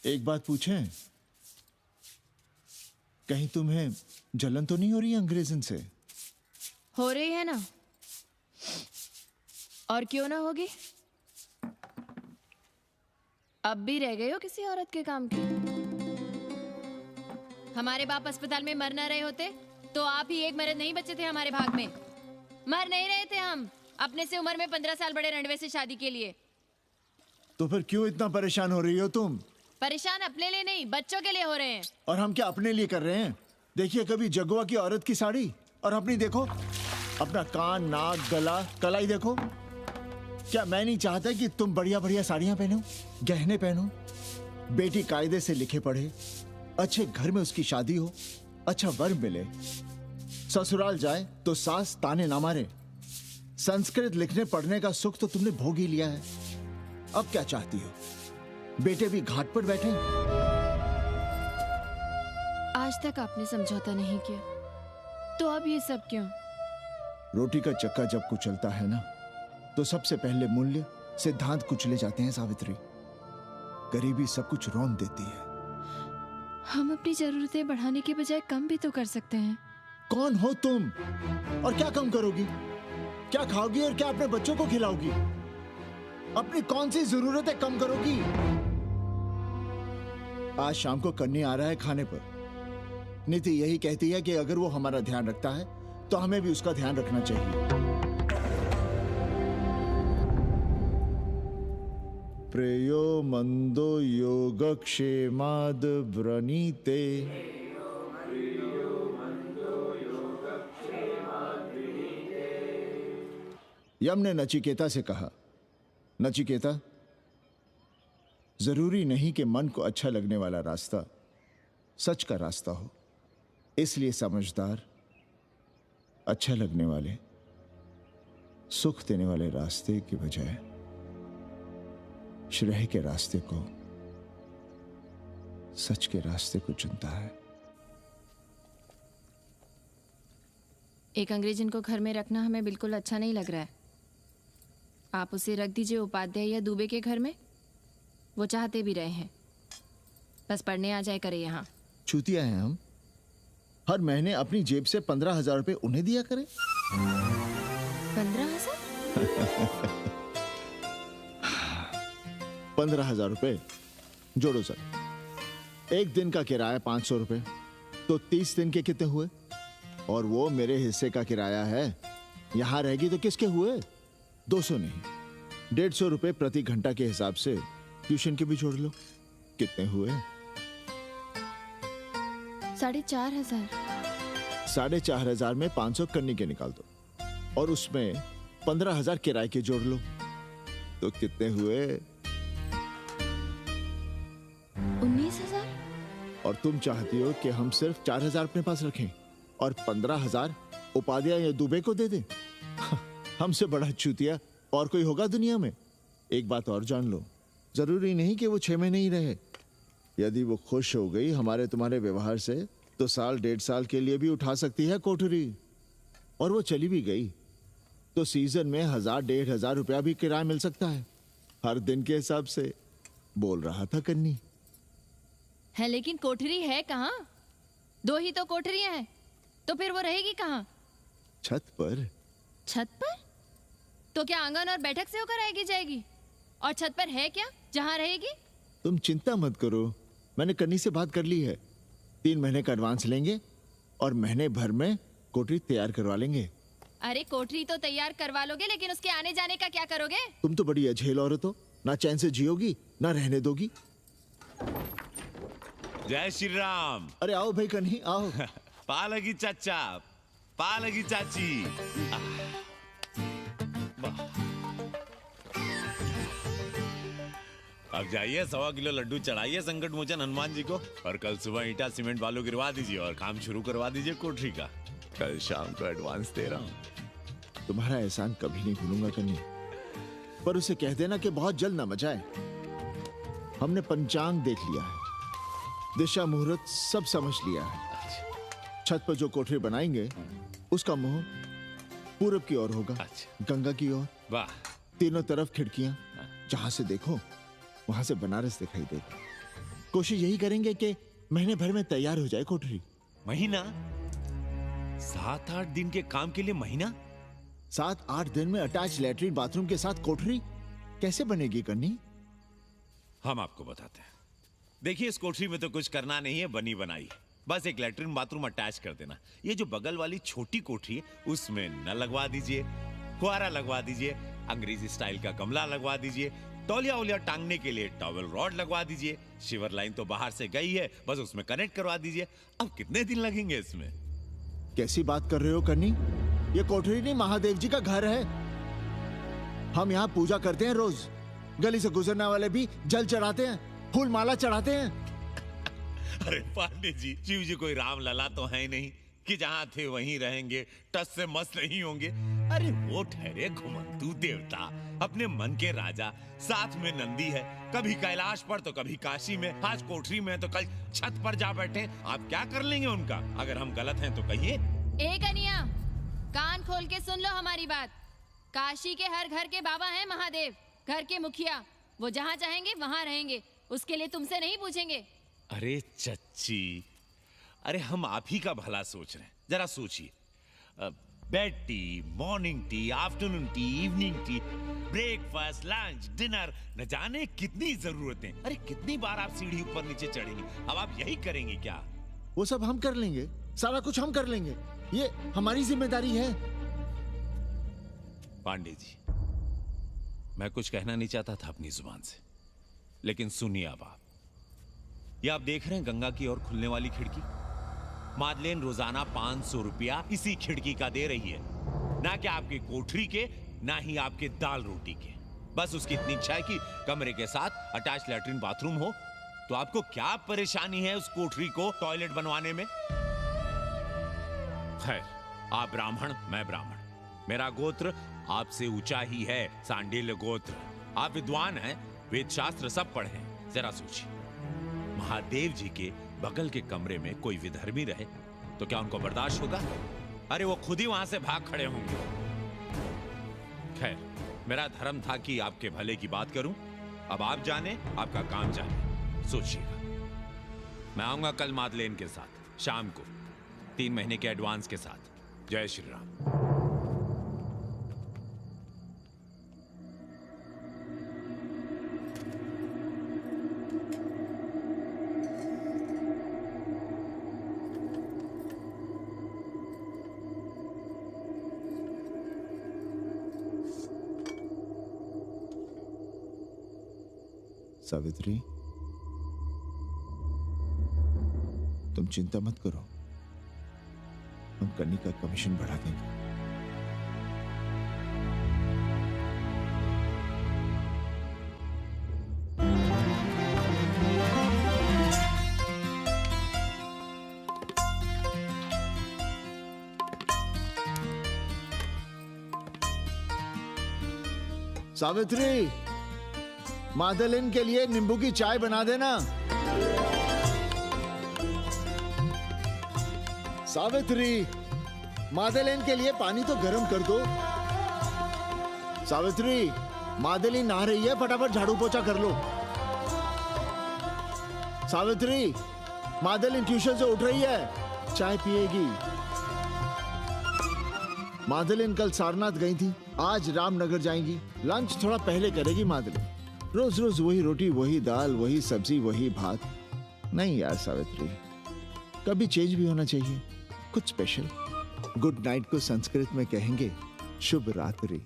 एक बात पूछें, कहीं तुम्हें जलन तो नहीं हो रही अंग्रेजन से? हो रही है ना, और क्यों ना होगी? अब भी रह गए हो किसी औरत के काम की? हमारे बाप अस्पताल में मर ना रहे होते तो आप ही एक मर्द नहीं बचे थे हमारे भाग में। मर नहीं रहे थे हम अपने से उम्र में 15 साल बड़े रंडवे से शादी के लिए। तो फिर क्यों इतना परेशान हो रही हो तुम? परेशान अपने लिए नहीं, बच्चों के लिए हो रहे हैं। और हम क्या अपने लिए कर रहे हैं? देखिए कभी जगुआ की औरत की साड़ी और अपनी देखो, अपना कान, नाक, गला, कलाई देखो। क्या मैं नहीं चाहता कि तुम बढ़िया बढ़िया साड़ियां पहनो, गहने पहनो, बेटी कायदे से लिखे पढ़े, अच्छे घर में उसकी शादी हो, अच्छा वर मिले, ससुराल जाए तो सास ताने ना मारे, संस्कृत लिखने पढ़ने का सुख तो तुमने भोग ही लिया है। अब क्या चाहती हो? बेटे भी घाट पर बैठे। आज तक आपने समझौता नहीं किया, तो अब ये सब क्यों? रोटी का चक्का जब कुचलता है ना, तो सबसे पहले मूल्य सिद्धांत कुचले जाते हैं सावित्री। गरीबी सब कुछ रौंद देती है। हम अपनी जरूरतें बढ़ाने के बजाय कम भी तो कर सकते हैं। कौन हो तुम और क्या कम करोगी? क्या खाओगी और क्या अपने बच्चों को खिलाओगी? अपनी कौन सी जरूरतें कम करोगी? आज शाम को कन्नी आ रहा है खाने पर। नीति यही कहती है कि अगर वो हमारा ध्यान रखता है तो हमें भी उसका ध्यान रखना चाहिए। प्रेयो मंदो योगक्षेमाद व्रणीते। यम ने नचिकेता से कहा, नचिकेता, जरूरी नहीं कि मन को अच्छा लगने वाला रास्ता सच का रास्ता हो। इसलिए समझदार, अच्छा लगने वाले, सुख देने वाले रास्ते की बजाय श्रेय के रास्ते को, सच के रास्ते को चुनता है। एक अंग्रेजन को घर में रखना हमें बिल्कुल अच्छा नहीं लग रहा है। आप उसे रख दीजिए उपाध्याय या दुबे के घर में। वो चाहते भी रहे हैं, बस पढ़ने आ जाए करे यहाँ। चूतिया हैं हम। हर महीने अपनी जेब से 15,000 रुपए उन्हें दिया करें। 15,000? 15,000 रुपए जोड़ो सर। एक दिन का किराया 500 रुपए, तो 30 दिन के कितने हुए? और वो मेरे हिस्से का किराया है। यहां रहेगी तो किसके हुए? 200 नहीं, 150 रुपए प्रति घंटा के हिसाब से ट्यूशन के भी जोड़ लो। कितने हुए? 4,500। 4,500 में 500 कन्नी के निकाल दो और उसमें 15,000 किराए के जोड़ लो, तो कितने हुए? 19,000। और तुम चाहती हो कि हम सिर्फ 4,000 अपने पास रखें और 15,000 उपाध्याय या दुबे को दे दें? हमसे बड़ा चूतिया और कोई होगा दुनिया में? एक बात और जान लो, जरूरी नहीं कि वो 6 महीने ही रहे। यदि वो खुश हो गई हमारे तुम्हारे व्यवहार से, तो साल 1.5 साल के लिए भी उठा सकती है कोठरी। और वो चली भी गई तो सीजन में 1,000-1,500 रुपया भी किराया मिल सकता है, हर दिन के हिसाब से। बोल रहा था कन्नी। है लेकिन कोठरी है कहाँ? 2 ही तो कोठरियां हैं, तो फिर वो रहेगी कहाँ? छत पर। छत पर? तो क्या आंगन और बैठक से होकर आएगी जाएगी? और छत पर है क्या जहाँ रहेगी? तुम चिंता मत करो, मैंने कन्नी से बात कर ली है। 3 महीने का एडवांस लेंगे और महीने भर में कोठरी तैयार करवा लेंगे। अरे कोठरी तो तैयार करवा लोगे, लेकिन उसके आने जाने का क्या करोगे? तुम तो बड़ी अझेल औरत हो, ना चैन से जियोगी ना रहने दोगी। जय श्री राम। अरे आओ भाई कन्ही आओ। पालगी चाचा, पालगी चाची। अब जाइए 1.25 किलो लड्डू चढ़ाइए संकट मोचन हनुमान जी को, और कल सुबह ईटा सीमेंट बालू गिरवा दीजिए और काम शुरू करवा दीजिए कोठरी का। कल शाम को एडवांस दे रहा हूँ। तुम्हारा एहसान कभी नहीं भूलूंगा कन्नी, पर उसे कह देना कि बहुत जल्द ना मचाए। हमने पंचांग देख लिया है, दिशा मुहूर्त सब समझ लिया है। छत पर जो कोठरी बनाएंगे उसका मुंह पूरब की ओर होगा, गंगा की ओर। वाह। तीनों तरफ खिड़कियां, जहां से देखो वहां से बनारस दिखाई देगा। कोशिश यही करेंगे कि महीने भर में तैयार हो जाए कोठरी। महीना? 7-8 दिन के काम के लिए महीना? 7-8 दिन में अटैच लैट्रिन बाथरूम के साथ कोठरी कैसे बनेगी कन्नी? हम आपको बताते हैं। देखिए, इस कोठरी में तो कुछ करना नहीं है, बनी बनाई। बस एक लैट्रिन बाथरूम अटैच कर देना। ये जो बगल वाली छोटी कोठरी है उसमें नल लगवा दीजिए, फुहारा लगवा दीजिए, अंग्रेजी स्टाइल का गमला लगवा दीजिए, तौलिया उलिया टांगने के लिए टॉवल रॉड लगवा दीजिए। शिवर लाइन तो बाहर से गई है, बस उसमें कनेक्ट करवा दीजिए। अब कितने दिन लगेंगे इसमें? कैसी बात कर रहे हो कन्नी? ये कोठरी नहीं, महादेव जी का घर है। हम यहाँ पूजा करते हैं रोज। गली से गुजरने वाले भी जल चढ़ाते हैं, फूल माला चढ़ाते हैं। अरे पांडे जी, शिव जी कोई राम लला तो है नहीं कि जहां थे वहीं रहेंगे, टस से मस्त नहीं होंगे। अरे वो ठहरे घुमंतू देवता, अपने मन के राजा, साथ में नंदी है, कभी कैलाश पर तो कभी काशी में, आज कोठरी में तो कल छत पर जा बैठे। आप क्या कर लेंगे उनका? अगर हम गलत हैं तो कहिए। ए कन्या, कान खोल के सुन लो हमारी बात। काशी के हर घर के बाबा हैं महादेव, घर के मुखिया। वो जहाँ चाहेंगे वहाँ रहेंगे, उसके लिए तुमसे नहीं पूछेंगे। अरे चच्ची, अरे हम आप ही का भला सोच रहे हैं, जरा सोचिए। Bed tea, morning tea, afternoon T, evening tea, breakfast, lunch, dinner, न जाने कितनी जरूरतें। अरे कितनी बार आप सीढ़ी ऊपर नीचे चढ़ेंगे, अब आप यही करेंगे क्या? वो सब हम कर लेंगे, सारा कुछ हम कर लेंगे, ये हमारी जिम्मेदारी है। पांडे जी, मैं कुछ कहना नहीं चाहता था अपनी जुबान से, लेकिन सुनिए अब आप। ये आप देख रहे हैं गंगा की ओर खुलने वाली खिड़की? मादलेन रोजाना 500 रुपया इसी खिड़की का दे रही है, ना कि आपकी कोठरी के, ना ही आपके दाल रोटी के। बस उसकी इतनी इच्छा है कि कमरे के साथ अटैच लैट्रिन बाथरूम हो। तो आपको क्या परेशानी है उस कोठरी को टॉयलेट बनवाने में? खैर, आप ब्राह्मण, मैं ब्राह्मण, मेरा गोत्र आपसे ऊंचा ही है, सांडिल्य गोत्र। आप विद्वान हैं, वेद शास्त्र सब पढ़े हैं। जरा सोचिए, महादेव जी के बगल के कमरे में कोई विधर्मी रहे तो क्या उनको बर्दाश्त होगा? अरे वो खुद ही वहां से भाग खड़े होंगे। खैर, मेरा धर्म था कि आपके भले की बात करूं। अब आप जाने, आपका काम जाने, सोचिएगा। मैं आऊंगा कल मादलेन के साथ शाम को, 3 महीने के एडवांस के साथ। जय श्री राम। सावित्री, तुम चिंता मत करो, हम कन्नी का कमीशन बढ़ा देंगे। सावित्री, मादलेन के लिए नींबू की चाय बना देना। सावित्री, मादलेन के लिए पानी तो गर्म कर दो। सावित्री, मादलेन नहा रही है, फटाफट झाड़ू पोछा कर लो। सावित्री, मादलेन ट्यूशन से उठ रही है, चाय पिएगी। मादलेन कल सारनाथ गई थी, आज रामनगर जाएंगी। लंच थोड़ा पहले करेगी मादलेन। रोज रोज वही रोटी, वही दाल, वही सब्जी, वही भात। नहीं यार सावित्री, कभी चेंज भी होना चाहिए, कुछ स्पेशल। गुड नाइट को संस्कृत में कहेंगे शुभ रात्रि।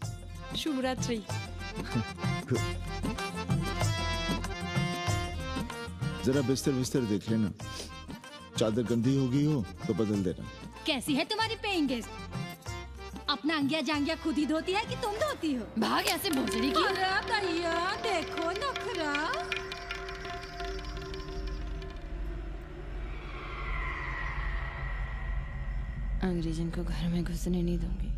शुभ रात्रि। जरा बिस्तर बिस्तर देख लेना, चादर गंदी हो गई हो तो बदल देना। कैसी है तुम्हारी पेइंग गेस्ट? अपना अंगिया जांगिया खुद ही धोती है कि तुम धोती हो? भाग ऐसे भोसड़ी की। अरे भैया देखो नखरा। अंग्रेजन को घर में घुसने नहीं दूंगी।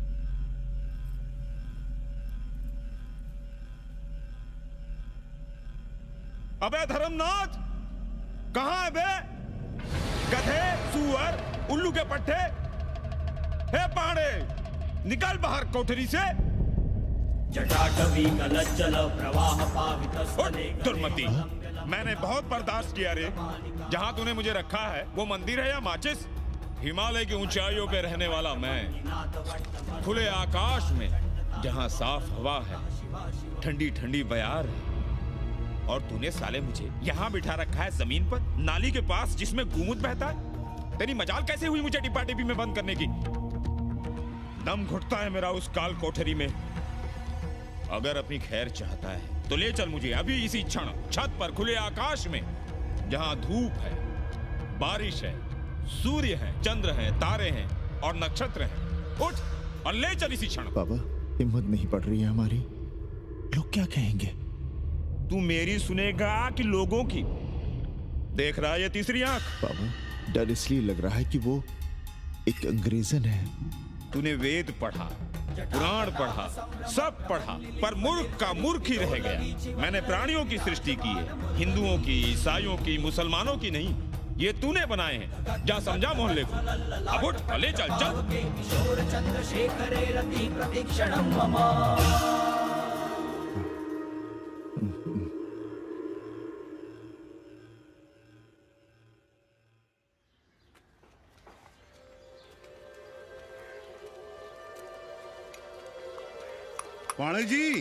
अबे धर्मनाथ, कहाँ है बे? गधे, सुअर, उल्लू के पट्टे। हे पांडे, निकल बाहर कोठरी से। जटाटवी कलज्जल प्रवाह पावितस्थले। दुर्मति, मैंने बहुत बर्दाश्त किया रे। जहाँ तूने मुझे रखा है वो मंदिर है या माचिस? हिमालय की ऊंचाइयों पे रहने वाला मैं, खुले आकाश में जहाँ साफ हवा है, ठंडी ठंडी बयार है, और तूने साले मुझे यहाँ बिठा रखा है जमीन पर, नाली के पास जिसमें गोमूत्र बहता है। तेरी मजाल कैसे हुई मुझे डिब्बा डिब्बी में बंद करने की? दम घुटता है मेरा उस काल कोठरी में। अगर अपनी खैर चाहता है तो ले चल मुझे अभी इसी क्षण छत पर खुले आकाश में, जहां धूप है, बारिश है, सूर्य है, चंद्र है, तारे हैं और नक्षत्र हैं। उठ और ले चल इसी क्षण। बाबा, हिम्मत नहीं पड़ रही है हमारी, लोग क्या कहेंगे? तू मेरी सुनेगा कि लोगों की? देख रहा है ये तीसरी आंख? बाबा, डर इसलिए लग रहा है कि वो एक अंग्रेजन है, तूने वेद पढ़ा, पुराण पढ़ा, सब पढ़ा, पर मूर्ख का मूर्ख ही रह गया। मैंने प्राणियों की सृष्टि की है, हिंदुओं की, ईसाइयों की, मुसलमानों की नहीं। ये तूने बनाए हैं। जा समझा मोहल्ले को। अब उठ, ले चल चल। पाणे जी,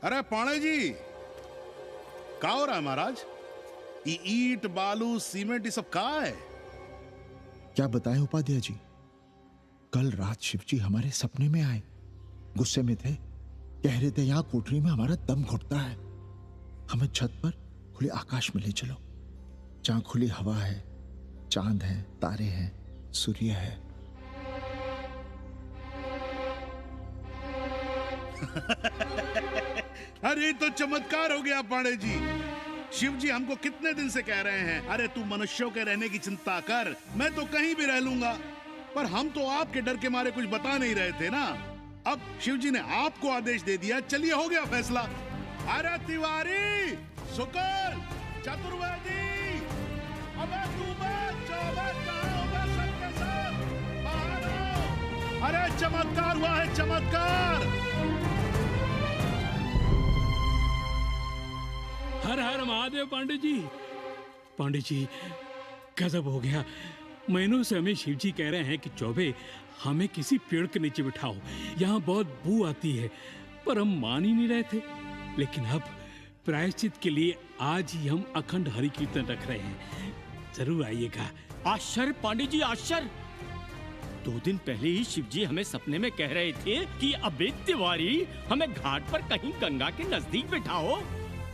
अरे पाणे जी, क्या हो रहा है महाराज? ये ईंट बालू सीमेंट ये सब कहाँ है? क्या बताएं उपाध्याय जी, कल रात शिवजी हमारे सपने में आए, गुस्से में थे, कह रहे थे यहाँ कोठरी में हमारा दम घुटता है, हमें छत पर खुले आकाश में ले चलो, जहां खुली हवा है, चांद है, तारे हैं, सूर्य है। अरे तो चमत्कार हो गया पाणे जी। शिव जी हमको कितने दिन से कह रहे हैं, अरे तू मनुष्यों के रहने की चिंता कर, मैं तो कहीं भी रह लूंगा। पर हम तो आपके डर के मारे कुछ बता नहीं रहे थे ना। अब शिव जी ने आपको आदेश दे दिया, चलिए हो गया फैसला। अरे तिवारी, शुक्ल, चतुर्वेदी, अबे तू सबके साथ बाहर आओ। अरे चमत्कार हुआ है, चमत्कार। हर हर महादेव पांडे जी। पांडे जी, गजब हो गया। महीनों से हमें शिव जी कह रहे हैं कि चौबे हमें किसी पेड़ के नीचे बिठाओ, यहाँ बहुत बू आती है, पर हम मान ही नहीं रहे थे। लेकिन अब प्रायश्चित के लिए आज ही हम अखंड हरि कीर्तन रख रहे हैं, जरूर आइएगा। आश्चर्य पांडे जी, आश्चर्य। 2 दिन पहले ही शिव जी हमें सपने में कह रहे थे कि अबे तिवारी, हमें घाट पर कहीं गंगा के नजदीक बिठाओ,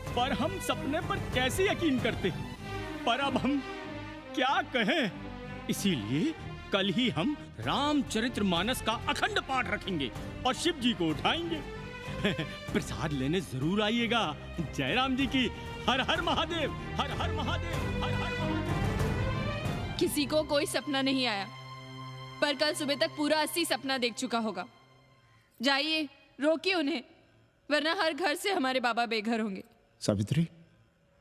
पर हम सपने पर कैसे यकीन करते हैं। पर अब हम क्या कहें, इसीलिए कल ही हम रामचरितमानस का अखंड पाठ रखेंगे और शिव जी को उठाएंगे। प्रसाद लेने जरूर आइएगा। जय राम जी की। हर हर महादेव, हर हर महादेव, हर हर महादेव। किसी को कोई सपना नहीं आया, पर कल सुबह तक पूरा 80 सपना देख चुका होगा। जाइए, रोकिए उन्हें, वरना हर घर से हमारे बाबा बेघर होंगे। सावित्री,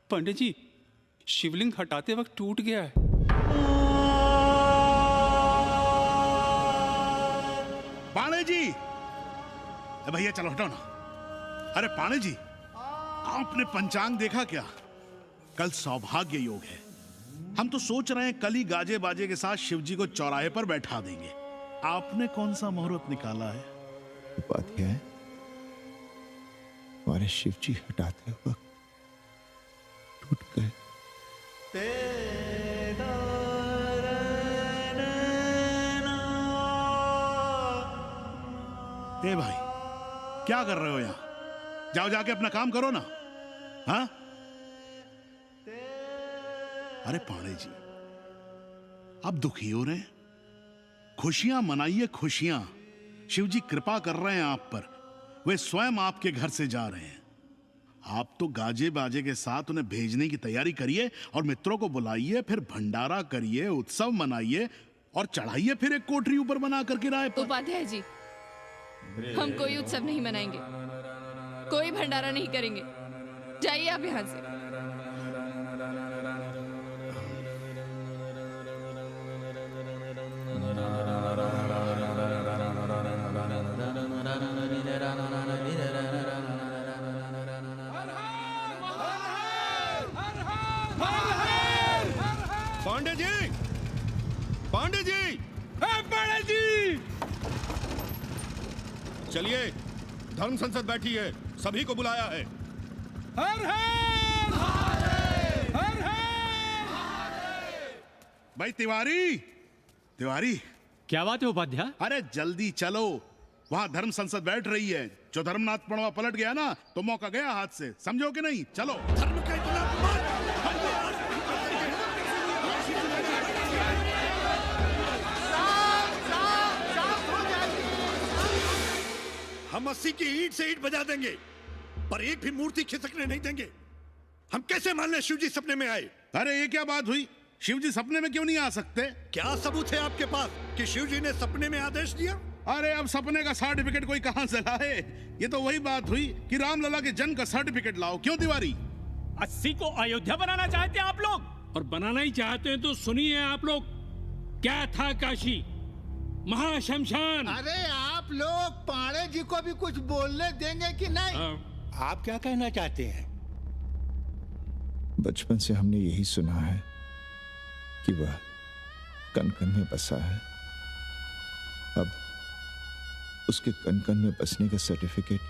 पंडित जी, शिवलिंग हटाते वक्त टूट गया है। पाणे जी, भैया चलो हटो ना। अरे पाणे जी, आपने पंचांग देखा क्या? कल सौभाग्य योग है। हम तो सोच रहे हैं कल ही गाजे बाजे के साथ शिव जी को चौराहे पर बैठा देंगे। आपने कौन सा मुहूर्त निकाला है? उपाध्याय, हमारे शिव जी हटाते वक्त टूट गए। ए भाई, क्या कर रहे हो यहाँ? जाओ जाके अपना काम करो ना। हाँ? अरे पाणे जी, आप दुखी हो रहे हैं? खुशियां मनाइए, खुशियां। शिव जी कृपा कर रहे हैं आप पर, वे स्वयं आपके घर से जा रहे हैं। आप तो गाजे बाजे के साथ उन्हें भेजने की तैयारी करिए और मित्रों को बुलाइए, फिर भंडारा करिए, उत्सव मनाइए और चढ़ाइए फिर एक कोठरी ऊपर बना कर किराए पर। उपाध्याय जी, हम कोई उत्सव नहीं मनाएंगे, कोई भंडारा नहीं करेंगे। जाइए आप यहाँ से। पांडे जी, पांडे जी, पांडे जी, चलिए, धर्म संसद बैठी है, सभी को बुलाया है। हर हर हर हर। भाई तिवारी, तिवारी, क्या बात है उपाध्याय? अरे जल्दी चलो, वहां धर्म संसद बैठ रही है। जो धर्मनाथ पड़वा पलट गया ना, तो मौका गया हाथ से, समझो कि नहीं? चलो। धर्म का हम 80 की ईंट से ईंट बजा देंगे, पर एक भी मूर्ति खिसकने नहीं देंगे। हम कैसे मान लें शिव जी सपने में आए? अरे ये क्या बात हुई? शिव जी सपने में क्यों नहीं आ सकते? क्या सबूत है आपके पास कि शिव जी ने सपने में आदेश दिया? अरे अब सपने का सर्टिफिकेट कोई कहां से लाए? ये तो वही बात हुई कि रामलला के जन्म का सर्टिफिकेट लाओ। क्यों तिवारी? 80 को अयोध्या बनाना चाहते हैं आप लोग? और बनाना ही चाहते हैं तो सुनिए आप लोग, क्या था काशी? महाशमशान। अरे आप लोग पांडे जी को भी कुछ बोलने देंगे कि नहीं? आप क्या कहना चाहते हैं? बचपन से हमने यही सुना है कि वह कन कन में बसा है। अब उसके कन कन में बसने का सर्टिफिकेट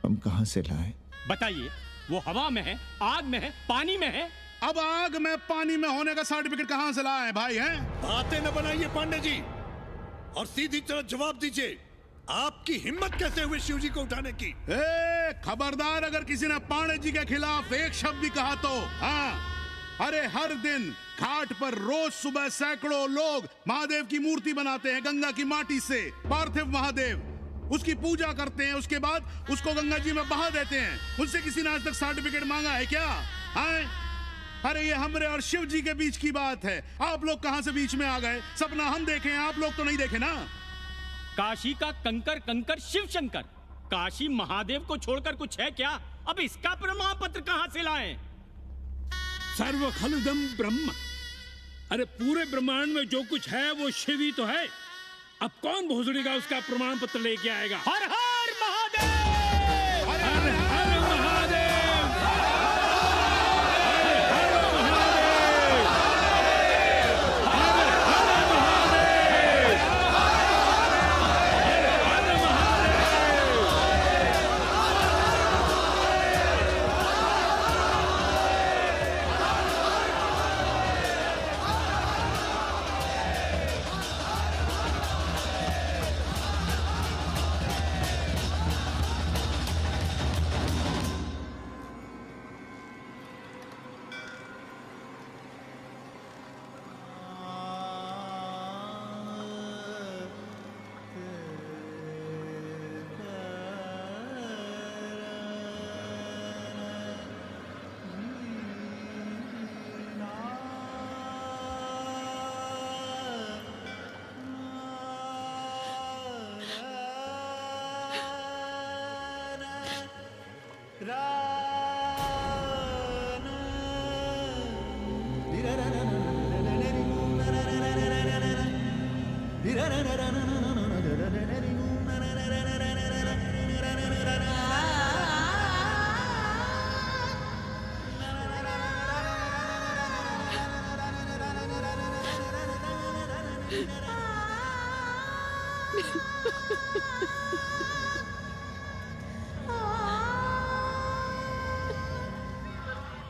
हम कहां से लाएं? बताइए, वो हवा में है, आग में है, पानी में है? अब आग में पानी में होने का सर्टिफिकेट कहां से लाए भाई? हैं? बातें न बनाइए पांडे जी, और सीधी तरह जवाब दीजिए। आपकी हिम्मत कैसे हुई शिव जी को उठाने की? खबरदार, अगर किसी ने पांडे जी के खिलाफ एक शब्द भी कहा तो। हाँ, अरे हर दिन घाट पर रोज सुबह सैकड़ों लोग महादेव की मूर्ति बनाते हैं गंगा की माटी से, पार्थिव महादेव। उसकी पूजा करते हैं, उसके बाद उसको गंगा जी में बहा देते हैं। उनसे किसी ने आज तक सर्टिफिकेट मांगा है क्या? अरे ये हमरे और शिव जी के बीच की बात है। आप लोग कहां से बीच में आ गए? सपना हम देखे हैं, आप लोग तो नहीं देखे ना। काशी का कंकर कंकर शिव शंकर, काशी महादेव को छोड़कर कुछ है क्या? अब इसका प्रमाण पत्र कहां से लाएं? सर्व खलुदम ब्रह्म। अरे पूरे ब्रह्मांड में जो कुछ है वो शिव ही तो है। अब कौन भोसड़ी का उसका प्रमाण पत्र लेके आएगा? हर हर महादेव! हर हर महादेव!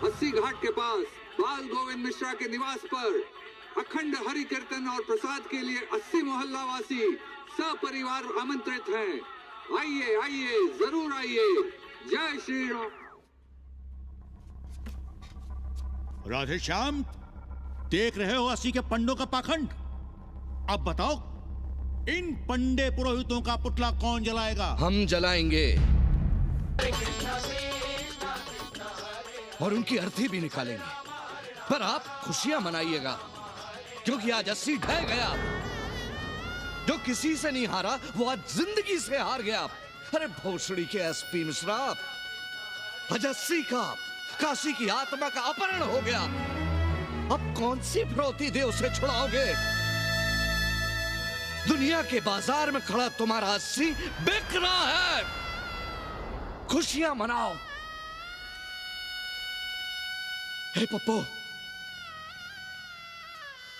अस्सी घाट के पास बाल गोविंद मिश्रा के निवास पर अखंड हरि कीर्तन और प्रसाद के लिए 80 मोहल्ला वासी सपरिवार आमंत्रित हैं। आइए आइए, जरूर आइए। जय श्री राम। राधे श्याम, देख रहे हो 80 के पंडों का पाखंड? अब बताओ, इन पंडे पुरोहितों का पुतला कौन जलाएगा? हम जलाएंगे और उनकी अर्थी भी निकालेंगे। पर आप खुशियां मनाइएगा, क्योंकि आज 80 ढह गया। जो किसी से नहीं हारा वो आज जिंदगी से हार गया। अरे भोसड़ी के एसपी मिश्रा, आज 80 का काशी की आत्मा का अपहरण हो गया। अब कौन सी फिरौती दे उसे छुड़ाओगे? दुनिया के बाजार में खड़ा तुम्हारा 80 बिक रहा है। खुशियां मनाओ। हे पप्पू,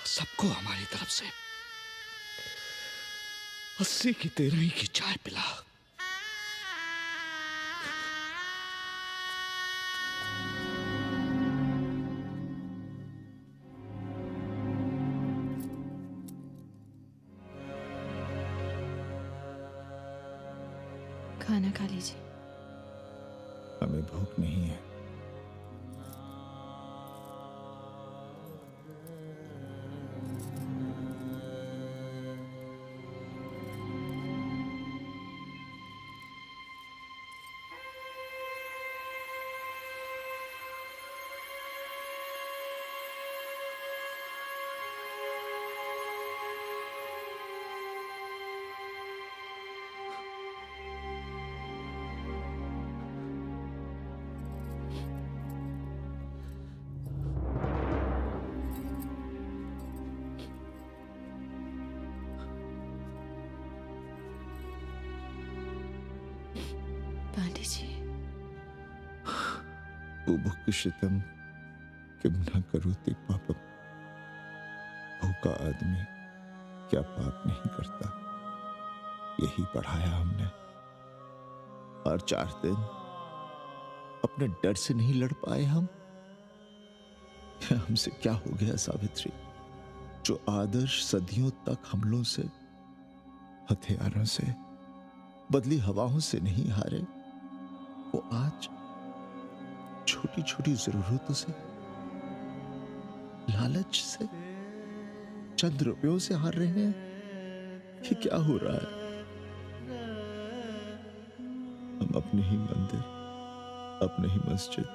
सबको हमारी तरफ से 80 की 13 की चाय पिला। खाना खा लीजिए। हमें भूख नहीं है। बुभुक्षितम किम न करोति पापम। भूखा आदमी क्या पाप नहीं करता, यही पढ़ाया हमने। और 4 दिन अपने डर से नहीं लड़ पाए हम। हमसे क्या हो गया सावित्री? जो आदर्श सदियों तक हमलों से, हथियारों से, बदली हवाओं से नहीं हारे, वो आज छोटी छोटी जरूरतों से, लालच से, चंद रुपयों से हार रहे हैं। ये क्या हो रहा है? हम अपने ही मंदिर, अपने ही मस्जिद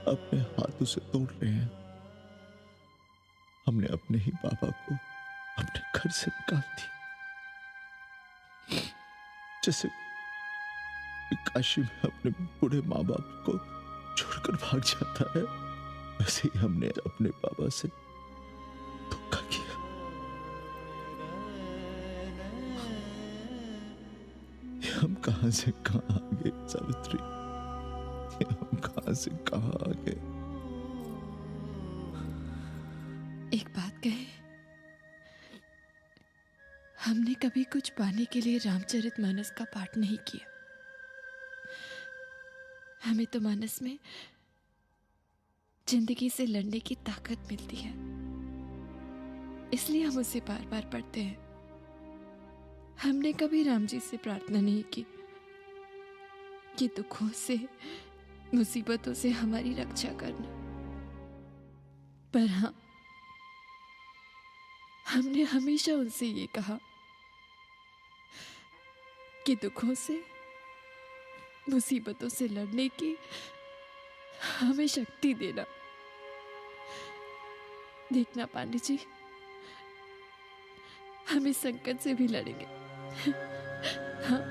अपने हाथों से तोड़ रहे हैं। हमने अपने ही बाबा को अपने घर से निकाल दिया। जैसे काशी में अपने बूढ़े माँ बाप को छोड़कर भाग जाता है, वैसे ही हमने अपने बाबा से धोखा किया। हम कहां से कहां आ गए सावित्री? हम कहां से कहां आ गए? एक बात कहे, हमने कभी कुछ पाने के लिए रामचरितमानस का पाठ नहीं किया। हमें तो मानस में जिंदगी से लड़ने की ताकत मिलती है, इसलिए हम उसे बार बार पढ़ते हैं। हमने कभी राम जी से प्रार्थना नहीं की कि दुखों से, मुसीबतों से हमारी रक्षा करना। पर हाँ, हमने हमेशा उनसे ये कहा कि दुखों से, मुसीबतों से लड़ने की हमें शक्ति देना। देखना पांडे जी, हम इस संकट से भी लड़ेंगे। हाँ।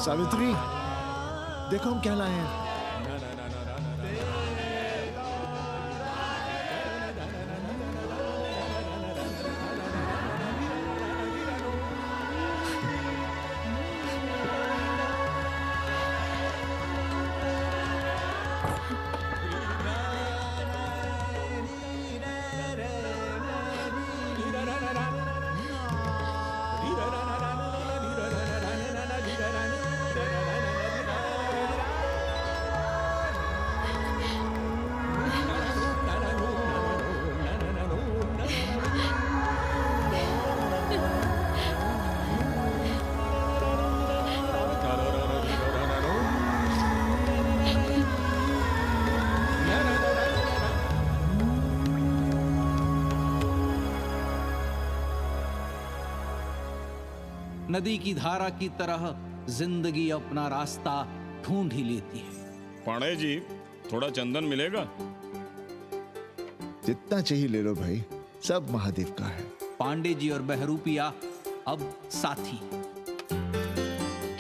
सावित्री, देखो हम क्या लाए हैं। नदी की धारा की तरह जिंदगी अपना रास्ता ढूंढ ही लेती है, पांडे जी, थोड़ा चंदन मिलेगा? जितना चाहिए ले लो भाई, सब महादेव का है। पांडे जी और बहरूपिया अब साथी।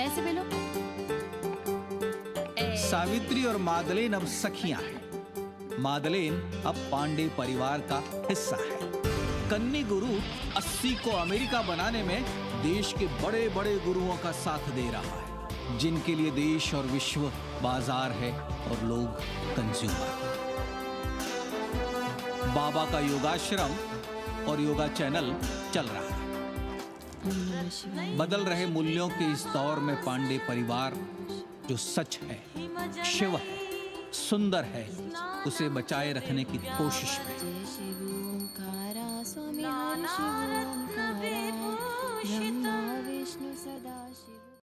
ऐसे बोलो। सावित्री और मादलेन अब सखियां हैं। मादलेन अब पांडे परिवार का हिस्सा है। कन्नी गुरु 80 को अमेरिका बनाने में देश के बड़े बड़े गुरुओं का साथ दे रहा है, जिनके लिए देश और विश्व बाजार है और लोग कंज्यूमर। बाबा का योगाश्रम और योगा चैनल चल रहा है। बदल रहे मूल्यों के इस दौर में पांडे परिवार जो सच है, शिव है, सुंदर है, उसे बचाए रखने की कोशिश में।